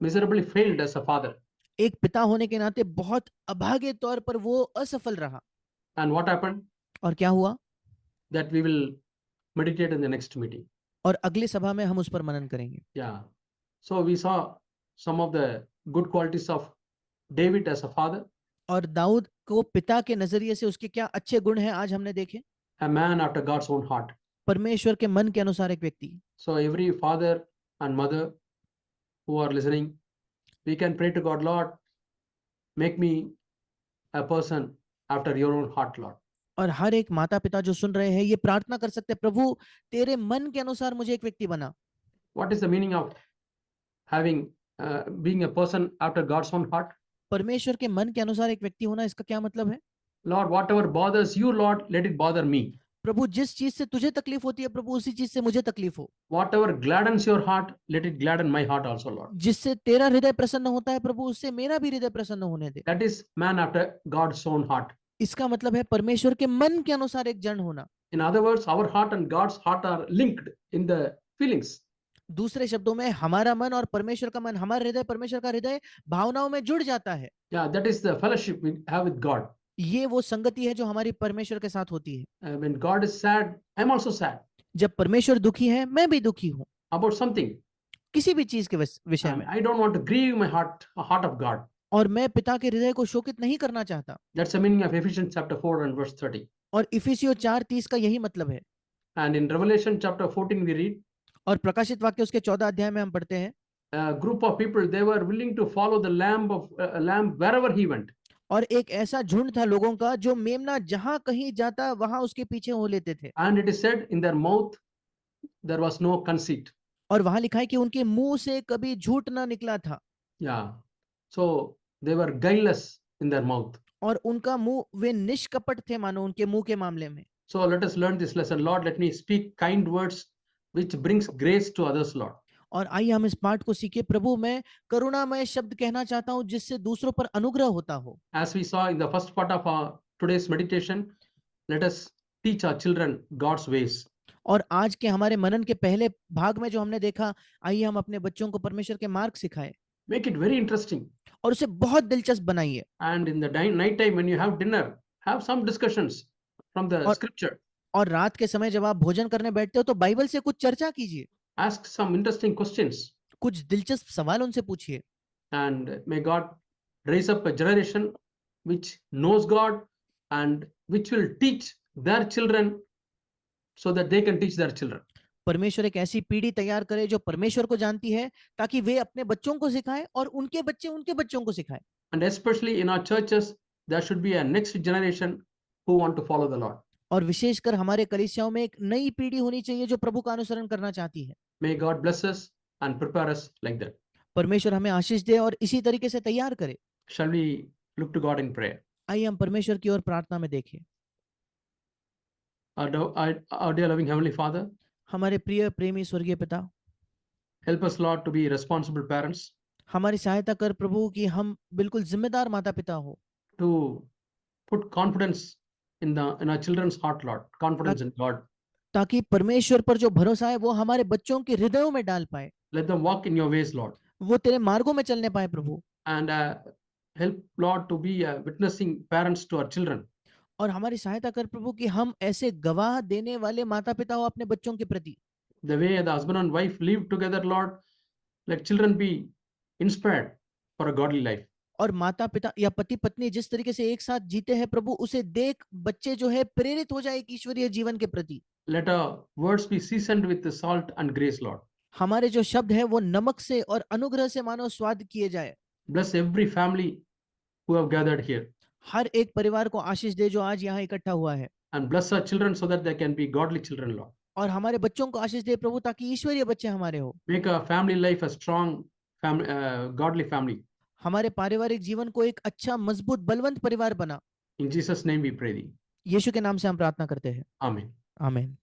miserably failed as a father. एक पिता होने के नाते बहुत अभागे तौर पर वो असफल रहा। And what happened? और क्या हुआ? That we will meditate in the next meeting. और अगली सभा में हम उस पर मनन करेंगे। Yeah. So we saw some of the good qualities of David as a father. और दाऊद को पिता के नजरिए से उसके क्या अच्छे गुण हैं आज हमने देखे। A man after God's own heart. परमेश्वर के मन के अनुसार एक व्यक्ति। So every father and mother who are listening, we can pray to God, Lord, make me a person after your own heart, Lord. और हर एक माता पिता जो सुन रहे हैं ये प्रार्थना कर सकते हैं, प्रभु तेरे मन के अनुसार मुझे एक व्यक्ति बना। What is the meaning of having being a person after God's own heart? परमेश्वर के मन के अनुसार एक व्यक्ति होना, इसका क्या मतलब है? Lord, whatever bothers you, Lord, let it bother me. प्रभु जिस चीज से तुझे तकलीफ होती है, प्रभु उसी चीज से मुझे तकलीफ हो। Whatever gladdens your heart, let it gladden my heart also, Lord. जिससे तेरा हृदय प्रसन्न होता है, प्रभु उससे मेरा भी हृदय प्रसन्न होने दे। That is man after God's own heart. इसका मतलब है परमेश्वर के मन के अनुसार एक जन होना। In other words, our heart and God's heart are linked in the feelings. दूसरे शब्दों में हमारा मन और परमेश्वर का मन, हमारा हृदय परमेश्वर का हृदय भावनाओं में जुड़ जाता है। Yeah, that is the fellowship we have with God. ये वो संगति है जो हमारी परमेश्वर के साथ होती है। When God is sad, I'm also sad जब परमेश्वर दुखी है, मैं भी दुखी हूँ about something. किसी भी चीज के विषय में। I don't want to grieve my heart of God. और मैं पिता के हृदय को शोकित नहीं करना चाहता। That's the meaning of Ephesians chapter 4 and verse 30. और इफिसियों 4:30 का यही मतलब है। And in Revelation chapter 14 we read, और प्रकाशित वाक्य उसके 14 अध्याय में हम पढ़ते हैं, a group of people, they were willing to follow the lamb wherever he went. और एक ऐसा झुंड था लोगों का जो मेमना जहां कहीं जाता वहां उसके पीछे हो लेते थे। And it is said in their mouth there was no conceit. और वहां लिखा है कि उनके मुंह से कभी झूठ ना निकला था। Yeah. So they were guileless in their mouth. और उनका मुंह, वे निष्कपट थे मानो उनके मुंह के मामले में। So let us learn this lesson. Lord, let me speak kind words which brings grace to others, Lord. और आइए हम इस पाठ को सीखे। प्रभु मैं करुणामय शब्द कहना चाहता हूं जिससे दूसरों पर अनुग्रह होता हो। As we saw in the first part of our today's meditation, let us teach our children God's ways. और आज के हमारे मनन के पहले भाग में जो हमने देखा, आइए हम अपने बच्चों को परमेश्वर के मार्ग सिखाएं Make it very interesting. और उसे बहुत दिलचस्प बनाइए। And in the night time when you have dinner, have some discussions from the और- scripture. और रात के समय जब आप भोजन करने बैठते हो तो बाइबल से कुछ चर्चा कीजिए, Ask some interesting questions. कुछ दिलचस्प सवाल उनसे पूछिए। And may God raise up a generation which knows God and which will teach their children so that they can teach their children. परमेश्वर एक ऐसी पीढ़ी तैयार करे जो परमेश्वर को जानती है, ताकि वे अपने बच्चों को सिखाएं और उनके बच्चों को सिखाएं। And especially in our churches, there should be a next generation who want to follow the Lord. और विशेषकर हमारे कलीसियाओं में एक नई पीढ़ी होनी चाहिए जो प्रभु का अनुसरण करना चाहती है। May God bless us and prepare us like that. परमेश्वर हमें आशीष दे और इसी तरीके से तैयार करे। Shall we look to God in prayer? आइए हम परमेश्वर की ओर प्रार्थना में देखें। Our dear loving Heavenly Father, हमारे प्रिय प्रेमी स्वर्गीय पिता, help us, Lord, to be responsible parents, हमारी सहायता कर प्रभु कि हम बिल्कुल जिम्मेदार माता पिता हो, to put confidence in our children's heart, Lord, confidence in God. ताकि परमेश्वर पर जो भरोसा है वो हमारे बच्चों के हृदयों में डाल पाए, Let them walk in your ways, Lord, वो तेरे मार्गों में चलने पाए प्रभु। and help, Lord, to be witnessing parents to our children. और हमारी सहायता कर प्रभु कि हम ऐसे गवाह देने वाले माता पिता हो अपने बच्चों के प्रति। The way the husband and wife live together, Lord, let children be inspired for a godly life. और माता पिता या पति पत्नी जिस तरीके से एक साथ जीते हैं प्रभु, उसे देख बच्चे जो है प्रेरित हो जाए एक ईश्वरीय जीवन के प्रति। Let our words be seasoned with the salt and grace, Lord. हमारे जो शब्द है वो नमक से और अनुग्रह से मानो स्वाद किए जाए। Bless every family who have gathered here, हर एक परिवार को आशीष दे जो आज यहाँ इकट्ठा हुआ है, and bless our children so that they can be godly children, Lord. और हमारे बच्चों को आशीष दे प्रभु ताकि ईश्वरीय बच्चे हमारे हो। Make our family life a strong family, godly family. हमारे पारिवारिक जीवन को एक अच्छा मजबूत बलवंत परिवार बना। In Jesus' name we pray thee. यीशु के नाम से हम प्रार्थना करते हैं, Amen. आमीन।